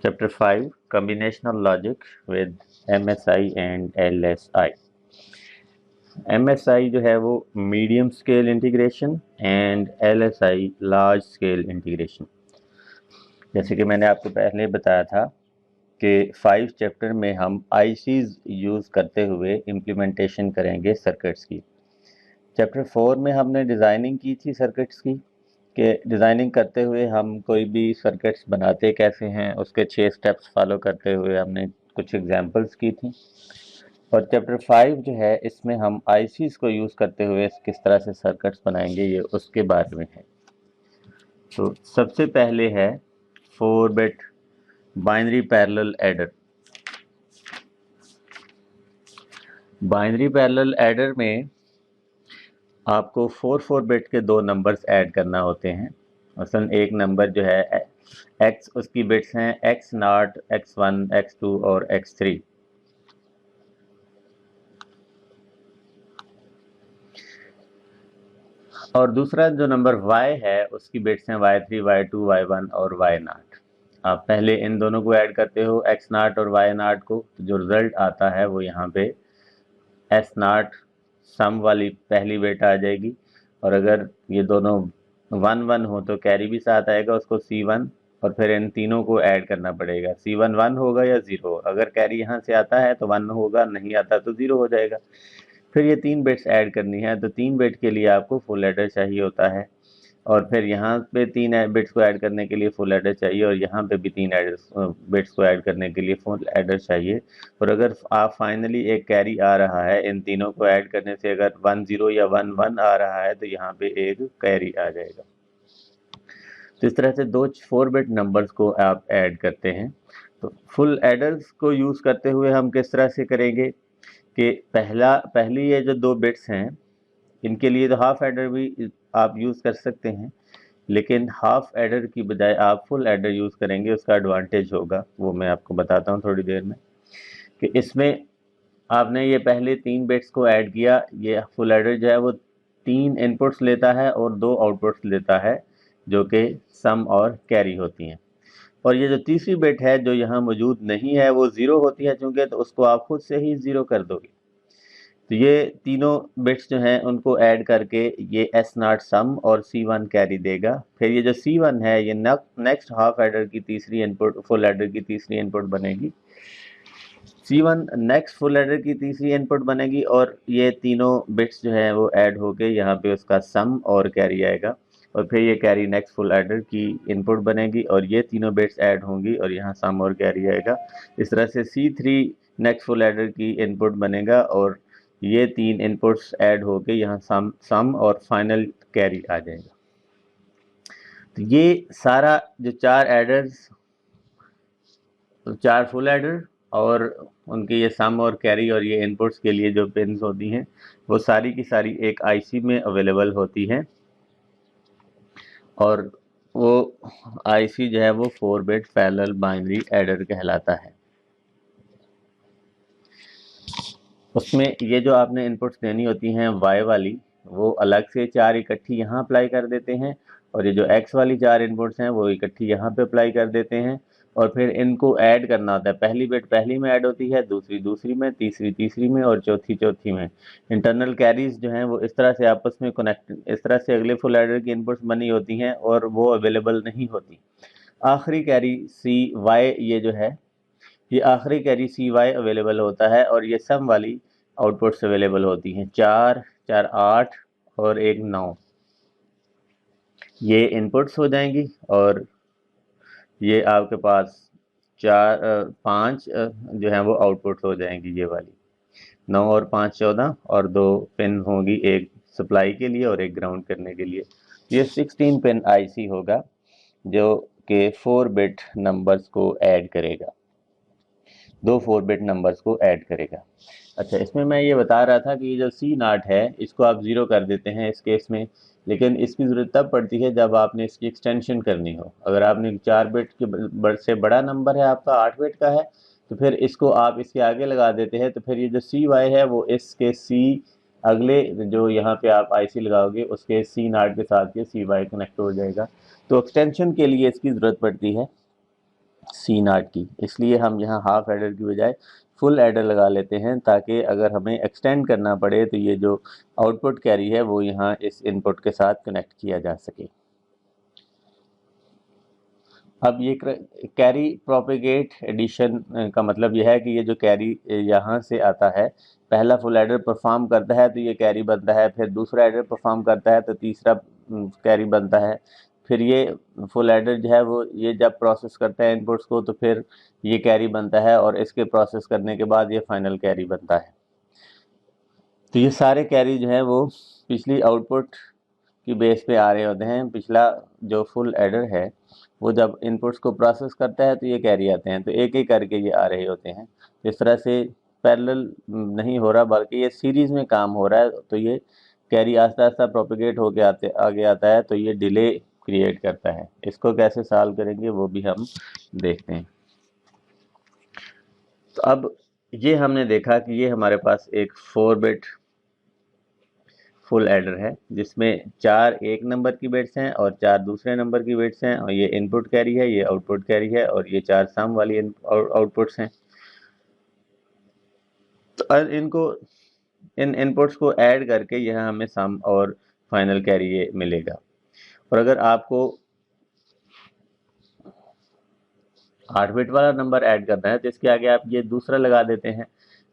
Chapter 5 Combinational Logic with MSI and LSI. MSI जो है वो medium scale integration and LSI large scale integration. जैसे कि मैंने आपको पहले बताया था कि 5 चैप्टर में हम आईसीज यूज़ करते हुए इम्प्लीमेंटेशन करेंगे सर्किट्स की। चैप्टर 4 में हमने डिज़ाइनिंग की थी सर्किट्स की, कि डिज़ाइनिंग करते हुए हम कोई भी सर्किट्स बनाते कैसे हैं, उसके 6 स्टेप्स फॉलो करते हुए हमने कुछ एग्जांपल्स की थी। और चैप्टर 5 जो है इसमें हम आईसीज को यूज़ करते हुए किस तरह से सर्किट्स बनाएंगे ये उसके बारे में है। तो सबसे पहले है 4 bit binary parallel adder. Binary parallel adder में आपको 4 बिट के 2 नंबर्स ऐड करना होते हैं। मसलन एक नंबर जो है x, उसकी बिट्स हैं x0, x1, x2 और x3। और दूसरा जो नंबर y है उसकी बिट्स हैं y3, y2, y1 और y0। आप पहले इन दोनों को ऐड करते हो x0 और y0 को, तो जो रिजल्ट आता है वो यहाँ पे s0 सम वाली पहली बिट आ जाएगी। और अगर ये दोनों 1 1 हो तो कैरी भी साथ आएगा, उसको c1, और फिर इन तीनों को ऐड करना पड़ेगा। c1 1 होगा या 0, अगर कैरी यहाँ से आता है तो 1 होगा, नहीं आता तो 0 हो जाएगा। फिर ये 3 बिट्स ऐड करनी है, तो 3 बिट के लिए आपको फुल एडर चाहिए होता है। और फिर यहाँ पे 3 बिट्स को ऐड करने के लिए फुल एडर चाहिए, और यहाँ पे भी 3 बिट्स को ऐड करने के लिए फुल एडर चाहिए। और अगर आप फाइनली एक कैरी आ रहा है, इन तीनों को ऐड करने से अगर 1 0 या 1 1 आ रहा है तो यहाँ पे एक कैरी आ जाएगा। तो इस तरह से 2 4 बिट नंबर्स को आप ऐड करते हैं। तो फुल एडर्स को यूज़ करते हुए हम किस तरह से करेंगे कि पहली ये जो 2 बिट्स हैं इनके लिए तो हाफ एडर भी आप यूज़ कर सकते हैं, लेकिन हाफ एडर की बजाय आप फुल एडर यूज़ करेंगे। उसका एडवांटेज होगा वो मैं आपको बताता हूँ थोड़ी देर में, कि इसमें आपने ये पहले 3 बिट्स को ऐड किया। ये फुल एडर जो है वो 3 इनपुट्स लेता है और 2 आउटपुट्स लेता है, जो कि सम और कैरी होती हैं। और ये जो तीसरी बिट है जो यहाँ मौजूद नहीं है वो 0 होती है चूँकि, तो उसको आप खुद से ही 0 कर दोगे। तो ये तीनों बिट्स जो हैं उनको ऐड करके ये S0 सम और C1 कैरी देगा। फिर ये जो C1 है ये नेक्स्ट हाफ एडर की तीसरी इनपुट, फुल एडर की तीसरी इनपुट बनेगी। C1 नेक्स्ट फुल एडर की तीसरी इनपुट बनेगी, और ये तीनों बिट्स जो है वो ऐड होके यहाँ पे उसका सम और कैरी आएगा। और फिर ये कैरी नेक्स्ट फुल एडर की इनपुट बनेगी, और ये तीनों बिट्स ऐड होंगी और यहाँ सम और कैरी आएगा। इस तरह से C3 नेक्स्ट फुल एडर की इनपुट बनेगा, और ये 3 इनपुट्स ऐड होके यहाँ सम और फाइनल कैरी आ जाएगा। तो ये सारा जो 4 एडर्स, 4 फुल एडर और उनके ये सम और कैरी और ये इनपुट्स के लिए जो पिन्स होती हैं वो सारी की सारी एक आईसी में अवेलेबल होती हैं। और वो आईसी जो है वो 4 बिट पैरेलल बाइनरी एडर कहलाता है। उसमें ये जो आपने इनपुट्स देनी होती हैं y वाली, वो अलग से 4 इकट्ठी यहाँ अप्लाई कर देते हैं, और ये जो x वाली 4 इनपुट्स हैं वो इकट्ठी यहाँ पे अप्लाई कर देते हैं। और फिर इनको ऐड करना होता है। पहली बिट पहली में ऐड होती है, दूसरी दूसरी में, तीसरी तीसरी में और चौथी चौथी में। इंटरनल कैरीज जो हैं वो इस तरह से आपस में कनेक्ट, इस तरह से अगले फुल एडर की इनपुट्स बनी होती हैं और वो अवेलेबल नहीं होती। आखिरी कैरी CY ये जो है, ये आखिरी कैरी CY अवेलेबल होता है, और ये सम वाली आउटपुट्स अवेलेबल होती हैं 4 4 8 और 1 9। ये इनपुट्स हो जाएंगी, और ये आपके पास 5 जो है वो आउटपुट्स हो जाएंगी। ये वाली 9 और 5 14, और 2 पिन होंगी, एक सप्लाई के लिए और एक ग्राउंड करने के लिए। ये 16 पिन आईसी होगा जो कि 4 बिट नंबर्स को ऐड करेगा, 2 4 बिट नंबर्स को ऐड करेगा। अच्छा, इसमें मैं ये बता रहा था कि जो C0 है इसको आप 0 कर देते हैं इस केस में, लेकिन इसकी ज़रूरत तब पड़ती है जब आपने इसकी एक्सटेंशन करनी हो। अगर आपने 4 बिट के से बड़ा नंबर है आपका, 8 बिट का है, तो फिर इसको आप इसके आगे लगा देते हैं, तो फिर ये जो CY है वो इसके अगले जो यहाँ पे आप IC लगाओगे उसके C0 के साथ ये CY कनेक्ट हो जाएगा। तो एक्सटेंशन के लिए इसकी ज़रूरत पड़ती है। सी नाट की, इसलिए हम यहाँ हाफ एडर की बजाय फुल एडर लगा लेते हैं, ताकि अगर हमें एक्सटेंड करना पड़े तो ये जो आउटपुट कैरी है वो यहाँ इस इनपुट के साथ कनेक्ट किया जा सके। अब ये कैरी प्रोपेगेट एडिशन का मतलब यह है कि ये जो कैरी यहाँ से आता है, पहला फुल एडर परफॉर्म करता है तो ये कैरी बनता है, फिर दूसरा एडर परफॉर्म करता है तो तीसरा कैरी बनता है, फिर ये फुल एडर जो है वो ये जब प्रोसेस करता है इनपुट्स को तो फिर ये कैरी बनता है, और इसके प्रोसेस करने के बाद ये फाइनल कैरी बनता है। तो ये सारे कैरी जो है वो पिछली आउटपुट की बेस पे आ रहे होते हैं। पिछला जो फुल एडर है वो जब इनपुट्स को प्रोसेस करता है तो ये कैरी आते हैं, तो एक एक करके ये आ रहे होते हैं। इस तरह से पैरेलल नहीं हो रहा बल्कि ये सीरीज़ में काम हो रहा है, तो ये कैरी आस्ता आस्ता प्रोपेगेट होके आगे आता है, तो ये डिले क्रिएट करता है। इसको कैसे सॉल्व करेंगे वो भी हम देखते हैं। तो अब ये हमने देखा कि ये हमारे पास एक 4 बिट फुल एडर है जिसमें 4 एक नंबर की बिट्स हैं और 4 दूसरे नंबर की बिट्स हैं, और ये इनपुट कैरी है, ये आउटपुट कैरी है, और ये 4 सम वाली आउटपुट्स हैं। तो इन इनपुट्स को ऐड करके यह हमें सम और फाइनल कैरी ये मिलेगा। और अगर आपको 8 बिट वाला नंबर ऐड करना है तो इसके आगे आप ये दूसरा लगा देते हैं,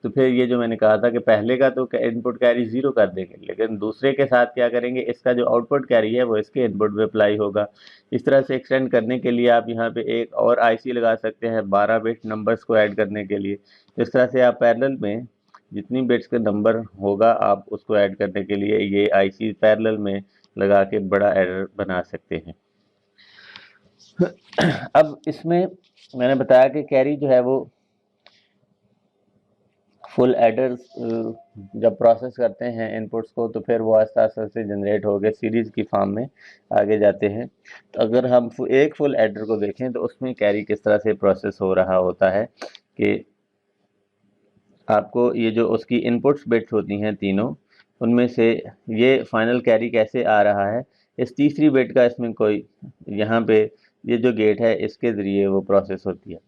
तो फिर ये जो मैंने कहा था कि पहले का तो इनपुट कैरी 0 कर देंगे, लेकिन दूसरे के साथ क्या करेंगे, इसका जो आउटपुट कैरी है वो इसके इनपुट पे अप्लाई होगा। इस तरह से एक्सटेंड करने के लिए आप यहाँ पे एक और आईसी लगा सकते हैं 12 बिट नंबर्स को ऐड करने के लिए। इस तरह से आप पैरेलल में जितनी बिट्स का नंबर होगा आप उसको ऐड करने के लिए ये आईसी पैरेलल में लगा के बड़ा एडर बना सकते हैं। अब इसमें मैंने बताया कि कैरी जो है वो फुल एडर जब प्रोसेस करते हैं इनपुट्स को तो फिर वो आस्ता आस्ता से जनरेट हो गए सीरीज़ की फॉर्म में आगे जाते हैं। तो अगर हम एक फुल एडर को देखें तो उसमें कैरी किस तरह से प्रोसेस हो रहा होता है कि आपको ये जो उसकी इनपुट्स बिट्स होती हैं तीनों, उनमें से ये फाइनल कैरी कैसे आ रहा है, इस तीसरी बिट का इसमें कोई यहाँ पे ये जो गेट है इसके ज़रिए वो प्रोसेस होती है।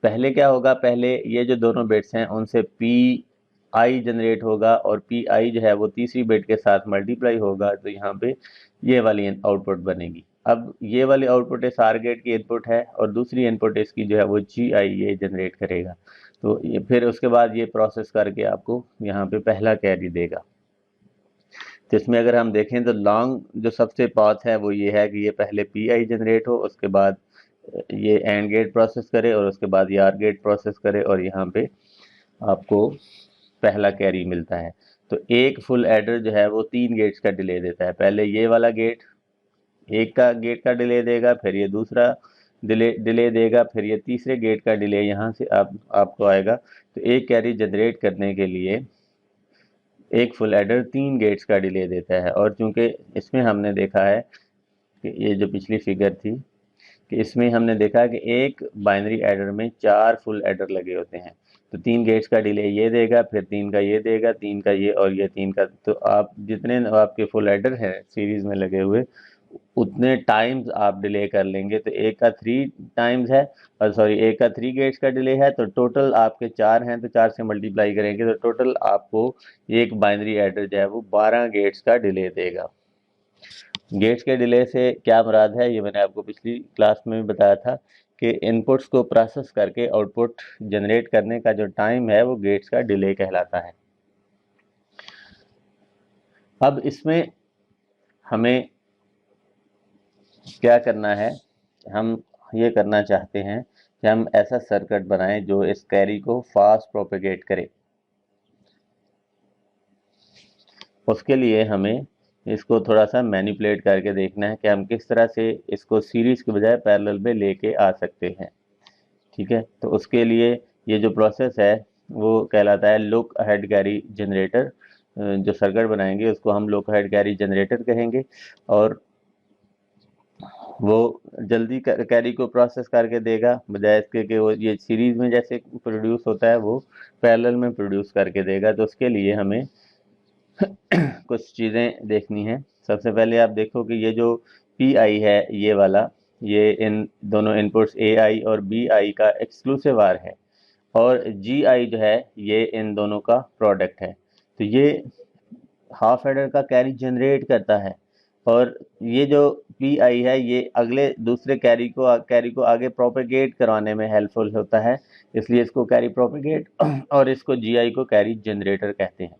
पहले क्या होगा, पहले ये जो दोनों बिट्स हैं उनसे पी आई जनरेट होगा, और पी आई जो है वो तीसरी बिट के साथ मल्टीप्लाई होगा, तो यहाँ पे ये वाली आउटपुट बनेगी। अब ये वाली आउटपुट इस आर गेट की इनपुट है और दूसरी इनपुट इसकी जो है वो जी आई ये जनरेट करेगा। तो ये फिर उसके बाद ये प्रोसेस करके आपको यहाँ पे पहला कैरी देगा। तो इसमें अगर हम देखें तो लॉन्ग जो सबसे पाथ है वो ये है कि ये पहले पी आई जनरेट हो, उसके बाद ये एंड गेट प्रोसेस करे, और उसके बाद ये आर गेट प्रोसेस करे, और यहाँ पे आपको पहला कैरी मिलता है। तो एक फुल एडर जो है वो 3 गेट्स का डिले देता है। पहले ये वाला गेट एक का गेट का डिले देगा, फिर ये दूसरा डिले देगा, फिर ये तीसरे गेट का डिले यहाँ से आपको आएगा। तो एक कैरी जनरेट करने के लिए एक फुल एडर 3 गेट्स का डिले देता है। और चूंकि इसमें हमने देखा है कि ये जो पिछली फिगर थी कि इसमें हमने देखा कि एक बाइनरी एडर में 4 फुल एडर लगे होते हैं, तो 3 गेट्स का डिले ये देगा, फिर 3 का ये देगा, 3 का ये, और ये 3 का। तो आप जितने आपके फुल एडर हैं सीरीज में लगे हुए उतने टाइम्स आप डिले कर लेंगे। तो एक का 3 टाइम्स है, और सॉरी एक का 3 गेट्स का डिले है, तो टोटल आपके 4 हैं, तो 4 से मल्टीप्लाई करेंगे तो टोटल आपको एक बाइनरी एडर जो है वो 12 गेट्स का डिले देगा। गेट्स के डिले से क्या मुराद है ये मैंने आपको पिछली क्लास में भी बताया था कि इनपुट्स को प्रोसेस करके आउटपुट जनरेट करने का जो टाइम है वो गेट्स का डिले कहलाता है। अब इसमें हमें क्या करना है, हम ये करना चाहते हैं कि हम ऐसा सर्किट बनाएं जो इस कैरी को फास्ट प्रोपेगेट करे। उसके लिए हमें इसको थोड़ा सा मैनिपुलेट करके देखना है कि हम किस तरह से इसको सीरीज के बजाय पैरेलल में लेके आ सकते हैं। ठीक है, तो उसके लिए ये जो प्रोसेस है वो कहलाता है लुक अहेड कैरी जनरेटर। जो सर्किट बनाएंगे उसको हम लुक अहेड कैरी जनरेटर कहेंगे, और वो जल्दी कैरी को प्रोसेस करके देगा, बजाय इसके कि वो ये सीरीज में जैसे प्रोड्यूस होता है वो पैरेलल में प्रोड्यूस करके देगा। तो उसके लिए हमें कुछ चीज़ें देखनी है। सबसे पहले आप देखो कि ये जो पी आई है ये वाला, ये इन दोनों इनपुट्स ए आई और बी आई का एक्सक्लूसिव आर है, और जी आई जो है ये इन दोनों का प्रोडक्ट है। तो ये हाफ एडर का कैरी जनरेट करता है, और ये जो पी आई है ये अगले दूसरे कैरी को आगे प्रोपेगेट करवाने में हेल्पफुल होता है, इसलिए इसको कैरी प्रोपेगेट और इसको जी आई को कैरी जनरेटर कहते हैं।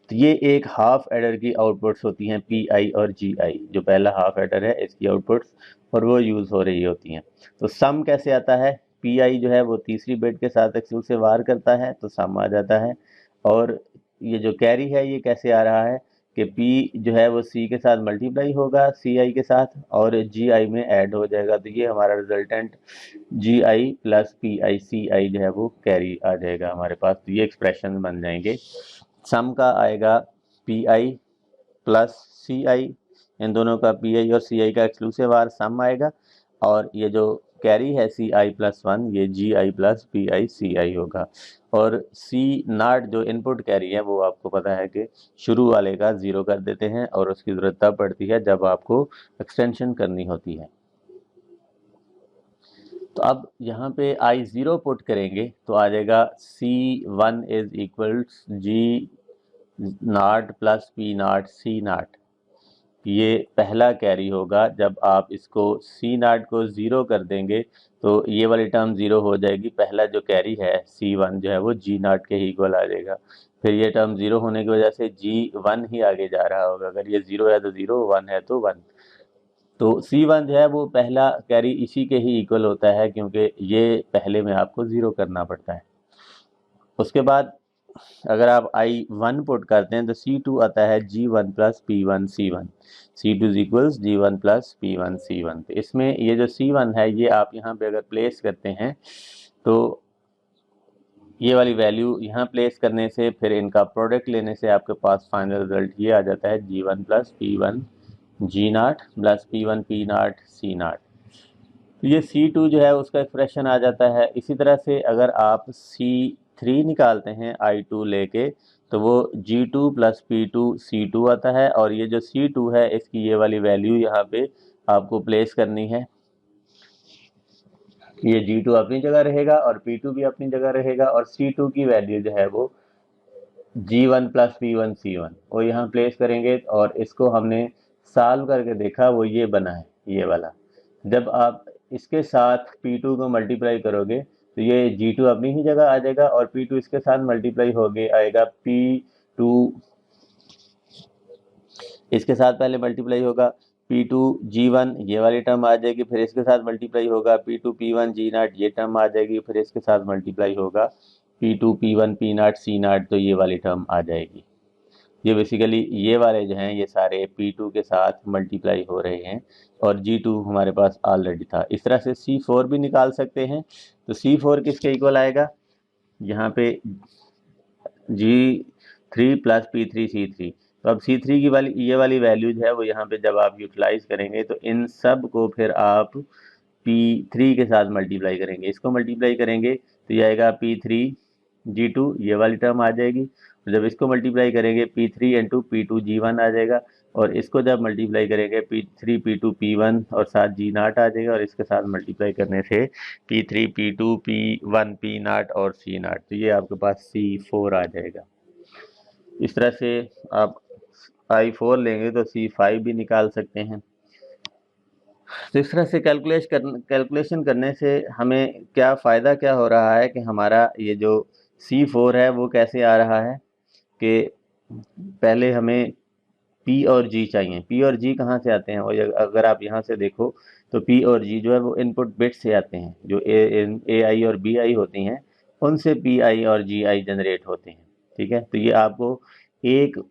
तो ये एक हाफ एडर की आउटपुट्स होती हैं, पी आई और जी आई। जो पहला हाफ एडर है इसकी आउटपुट्स, और वो यूज़ हो रही होती हैं। तो सम कैसे आता है, पी आई जो है वो तीसरी बिट के साथ एक्सक्लूसिव वार करता है तो सम आ जाता है। और ये जो कैरी है ये कैसे आ रहा है कि पी जो है वो सी के साथ मल्टीप्लाई होगा सी आई के साथ, और जी आई में ऐड हो जाएगा। तो ये हमारा resultant G I plus P I C I जो है वो कैरी आ जाएगा हमारे पास। तो ये एक्सप्रेशन बन जाएंगे। सम का आएगा पी आई प्लस सी आई, इन दोनों का पी आई और सी आई का एक्सक्लूसिव आर सम आएगा, और ये जो कैरी है सी आई प्लस वन ये जी I plus P I C आई होगा। और सी नाट जो इनपुट कैरी है वो आपको पता है कि शुरू वाले का ज़ीरो कर देते हैं, और उसकी ज़रूरत तब पड़ती है जब आपको एक्सटेंशन करनी होती है। तो अब यहाँ पे आई ज़ीरो पुट करेंगे तो आ जाएगा C one is equals G naught plus P naught C naught. ये पहला कैरी होगा। जब आप इसको सी नाट को ज़ीरो कर देंगे तो ये वाली टर्म ज़ीरो हो जाएगी। पहला जो कैरी है सी वन जो है वो जी नाट के ही इक्वल आ जाएगा। फिर ये टर्म ज़ीरो होने की वजह से जी वन ही आगे जा रहा होगा। अगर ये ज़ीरो है तो ज़ीरो, वन है तो वन। तो सी वन जो है वो पहला कैरी इसी के ही इक्वल होता है, क्योंकि ये पहले में आपको ज़ीरो करना पड़ता है। उसके बाद अगर आप आई वन पुट करते हैं तो सी टू आता है जी वन प्लस पी वन सी वन। सी टू इक्वल्स जी वन प्लस पी वन सी वन। तो इसमें ये जो सी वन है ये आप यहाँ पे अगर प्लेस करते हैं तो ये वाली वैल्यू यहाँ प्लेस करने से फिर इनका प्रोडक्ट लेने से आपके पास फाइनल रिजल्ट ये आ जाता है जी वन प्लस पी वन जी naught plus P one P naught C नाट। तो ये C2 जो है उसका एक्सप्रेशन आ जाता है। इसी तरह से अगर आप C3 निकालते हैं I2 लेके तो वो G2 प्लस P2 C2 आता है, और ये जो C2 है इसकी ये वाली वैल्यू यहाँ पे आपको प्लेस करनी है। ये G2 अपनी जगह रहेगा और P2 भी अपनी जगह रहेगा, और C2 की वैल्यू जो है वो G1 प्लस P1 C1 वो यहाँ प्लेस करेंगे। और इसको हमने सॉल्व करके देखा, वो ये बना है ये वाला। जब आप इसके साथ P2 को मल्टीप्लाई करोगे तो ये G2 अपनी ही जगह आ जाएगा, और P2 इसके साथ मल्टीप्लाई हो गए आएगा P2 इसके साथ पहले मल्टीप्लाई होगा P2 G1 ये वाली टर्म आ जाएगी, फिर इसके साथ मल्टीप्लाई होगा P2 P1 G नाट ये टर्म आ जाएगी, फिर इसके साथ मल्टीप्लाई होगा P2 P1 P नाट C नाट तो ये वाली टर्म आ जाएगी। ये बेसिकली ये वाले जो हैं ये सारे P2 के साथ मल्टीप्लाई हो रहे हैं, और G2 हमारे पास ऑलरेडी था। इस तरह से C4 भी निकाल सकते हैं। तो C4 किसके इक्वल आएगा, यहाँ पे G3 प्लस P3 C3। तो अब C3 की वाली ये वाली वैल्यू जो है वो यहाँ पे जब आप यूटिलाइज करेंगे तो इन सब को फिर आप P3 के साथ मल्टीप्लाई करेंगे। इसको मल्टीप्लाई करेंगे तो ये आएगा P3 G2 ये वाली टर्म आ जाएगी। जब इसको मल्टीप्लाई करेंगे P3 इंटू P2 G1 आ जाएगा, और इसको जब मल्टीप्लाई करेंगे P3 P2 P1 और साथ G नाट आ जाएगा, और इसके साथ मल्टीप्लाई करने से P3 P2 P1 P नाट और C नाट। तो ये आपके पास C4 आ जाएगा। इस तरह से आप I4 लेंगे तो C5 भी निकाल सकते हैं। तो इस तरह से कैलकुलेशन करने से हमें क्या फ़ायदा क्या हो रहा है कि हमारा ये जो C4 है वो कैसे आ रहा है कि पहले हमें P और G चाहिए। P और G कहाँ से आते हैं, और अगर आप यहाँ से देखो तो P और G जो है वो इनपुट बिट से आते हैं। जो AI और BI होती हैं उनसे PI और GI जनरेट होते हैं। ठीक है, तो ये आपको एक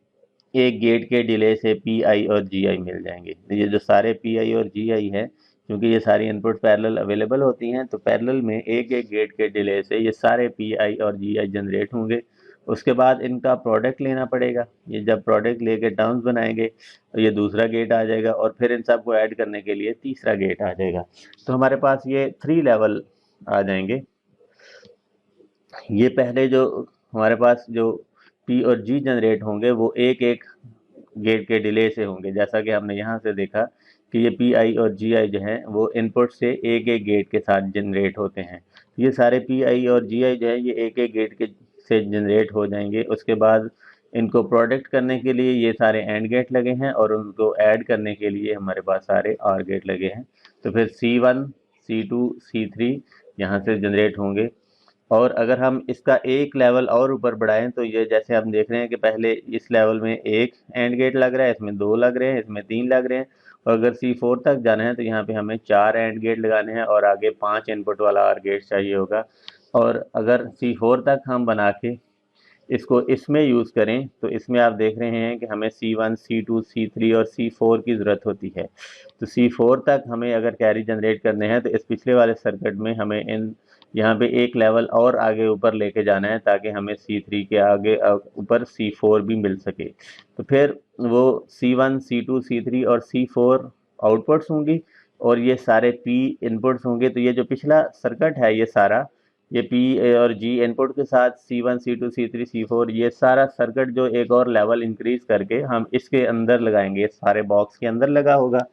एक गेट के डिले से PI और GI मिल जाएंगे। तो ये जो सारे PI और GI है, क्योंकि ये सारी इनपुट पैरेलल अवेलेबल होती हैं तो पैरेलल में एक एक गेट के डिले से ये सारे PI और GI जनरेट होंगे। उसके बाद इनका प्रोडक्ट लेना पड़ेगा। ये जब प्रोडक्ट लेके टर्म्स बनाएंगे तो ये दूसरा गेट आ जाएगा, और फिर इन सबको ऐड करने के लिए तीसरा गेट आ जाएगा। तो हमारे पास ये 3 लेवल आ जाएंगे। ये पहले जो हमारे पास जो P और G जनरेट होंगे वो एक एक गेट के डिले से होंगे, जैसा कि हमने यहाँ से देखा कि ये पी आई और जी आई जो हैं वो इनपुट से एक एक गेट के साथ जनरेट होते हैं। ये सारे पी आई और जी आई जो है ये एक एक गेट के से जनरेट हो जाएंगे। उसके बाद इनको प्रोडक्ट करने के लिए ये सारे एंड गेट लगे हैं और उनको ऐड करने के लिए हमारे पास सारे आर गेट लगे हैं। तो फिर C1 C2 C3 यहाँ से जनरेट होंगे। और अगर हम इसका एक लेवल और ऊपर बढ़ाएं तो ये जैसे हम देख रहे हैं कि पहले इस लेवल में एक एंड गेट लग रहा है, इसमें 2 लग रहे हैं, इसमें 3 लग रहे हैं। और अगर C4 तक जाना है तो यहाँ पे हमें 4 एंड गेट लगाने हैं और आगे 5 इनपुट वाला आर गेट चाहिए होगा। और अगर C4 तक हम बना के इसको इसमें यूज़ करें तो इसमें आप देख रहे हैं कि हमें C1 C2 C3 और C4 की ज़रूरत होती है। तो C4 तक हमें अगर कैरी जनरेट करने हैं तो इस पिछले वाले सर्किट में हमें इन यहाँ पे एक लेवल और आगे ऊपर लेके जाना है ताकि हमें C3 के आगे ऊपर C4 भी मिल सके। तो फिर वो C1 C2 C3 और C4 आउटपुट्स होंगी और ये सारे P इनपुट्स होंगे। तो ये जो पिछला सर्किट है ये सारा, ये P और G इनपुट के साथ C1 C2 C3 C4 ये सारा सर्किट जो एक और लेवल इंक्रीज करके हम इसके अंदर लगाएंगे, सारे बॉक्स के अंदर लगा होगा।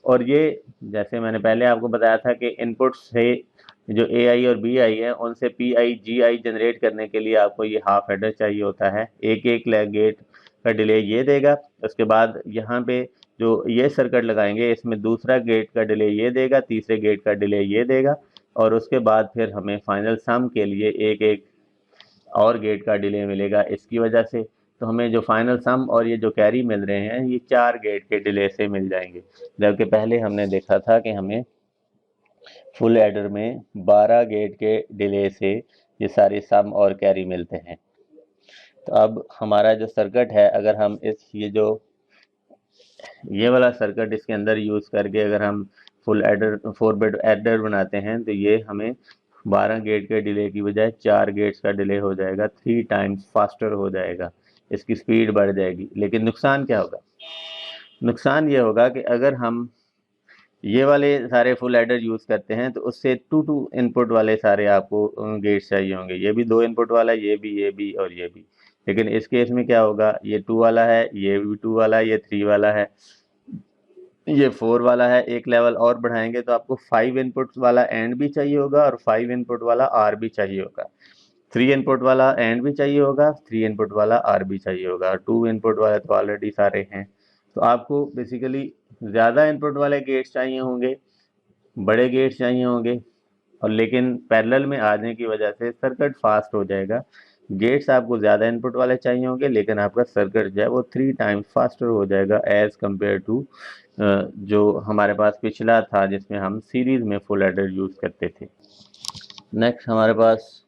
और ये जैसे मैंने पहले आपको बताया था कि इनपुट से जो AI और BI है उनसे PI GI जनरेट करने के लिए आपको ये हाफ हेडर चाहिए होता है। एक एक गेट का डिले ये देगा। उसके बाद यहाँ पे जो ये सर्किट लगाएंगे इसमें दूसरा गेट का डिले ये देगा, तीसरे गेट का डिले ये देगा। और उसके बाद फिर हमें फाइनल सम के लिए एक एक और गेट का डिले मिलेगा इसकी वजह से। तो हमें जो फाइनल सम और ये जो कैरी मिल रहे हैं ये 4 गेट के डिले से मिल जाएंगे, जबकि पहले हमने देखा था कि हमें फुल एडर में 12 गेट के डिले से ये सारी सम और कैरी मिलते हैं। तो अब हमारा जो सर्किट है अगर हम ये वाला सर्किट इसके अंदर यूज़ करके अगर हम फुल एडर 4 बिट एडर बनाते हैं तो ये हमें 12 गेट के डिले की बजाय 4 गेट्स का डिले हो जाएगा, 3 टाइम्स फास्टर हो जाएगा, इसकी स्पीड बढ़ जाएगी। लेकिन नुकसान क्या होगा? नुकसान ये होगा कि अगर हम ये वाले सारे फुल एडर यूज़ करते हैं तो उससे 2 इनपुट वाले सारे आपको गेट्स चाहिए होंगे। ये भी 2 इनपुट वाला, ये भी और ये भी। लेकिन इस केस में क्या होगा, ये 2 वाला है, ये भी 2 वाला है, ये 3 वाला है, ये 4 वाला है। एक लेवल और बढ़ाएंगे तो आपको 5 इनपुट वाला एंड भी चाहिए होगा और 5 इनपुट वाला आर भी चाहिए होगा। 3 इनपुट वाला एंड भी चाहिए होगा, 3 इनपुट वाला आर भी चाहिए होगा, और 2 इनपुट वाले तो ऑलरेडी सारे हैं। तो आपको बेसिकली ज़्यादा इनपुट वाले गेट्स चाहिए होंगे, बड़े गेट्स चाहिए होंगे। और लेकिन पैरेलल में आने की वजह से सर्किट फास्ट हो जाएगा। गेट्स आपको ज़्यादा इनपुट वाले चाहिए होंगे लेकिन आपका सर्किट जो है वो 3 टाइम्स फास्टर हो जाएगा एज़ कम्पेयर टू जो हमारे पास पिछला था जिसमें हम सीरीज़ में फुल एडर यूज़ करते थे। नेक्स्ट हमारे पास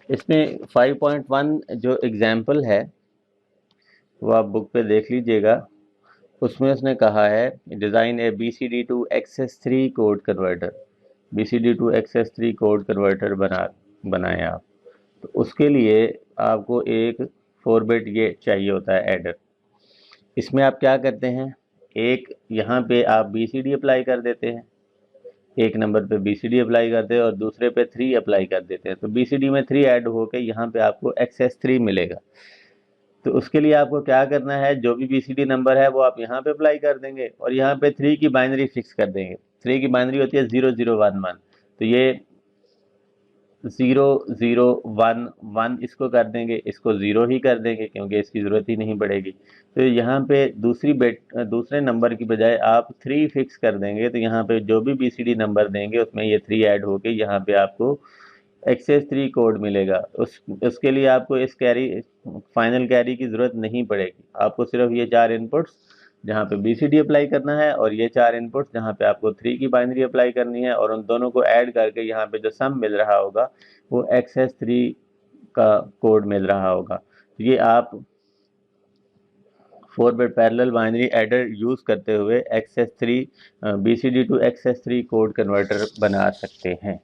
इसमें 5.1 जो एग्जाम्पल है वो आप बुक पे देख लीजिएगा। उसमें उसने कहा है design A BCD to XS3 code converter. BCD to XS3 code converter बनाएं आप। तो उसके लिए आपको एक 4 बिट ये चाहिए होता है एडर। इसमें आप क्या करते हैं, एक यहाँ पे आप BCD अप्लाई कर देते हैं, एक नंबर पे BCD अप्लाई करते हैं और दूसरे पे 3 अप्लाई कर देते हैं। तो BCD में 3 ऐड होके यहाँ पे आपको XS3 मिलेगा। तो उसके लिए आपको क्या करना है, जो भी BCD नंबर है वो आप यहाँ पे अप्लाई कर देंगे और यहाँ पे 3 की बाइनरी फिक्स कर देंगे। 3 की बाइनरी होती है 0011। तो ये 0011 इसको कर देंगे, इसको 0 ही कर देंगे क्योंकि इसकी ज़रूरत ही नहीं पड़ेगी। तो यहाँ पे दूसरे नंबर की बजाय आप 3 फिक्स कर देंगे। तो यहाँ पे जो भी BCD नंबर देंगे उसमें ये 3 ऐड होके यहाँ पे आपको XS3 कोड मिलेगा। उसके लिए आपको इस फाइनल कैरी की ज़रूरत नहीं पड़ेगी। आपको सिर्फ ये 4 इनपुट्स जहाँ पे BCD अप्लाई करना है और ये 4 इनपुट्स जहाँ पे आपको 3 की बाइनरी अप्लाई करनी है और उन दोनों को ऐड करके यहाँ पे जो सम मिल रहा होगा वो XS3 का कोड मिल रहा होगा। ये आप 4 bit parallel binary adder use करते हुए BCD to XS3 code converter बना सकते हैं।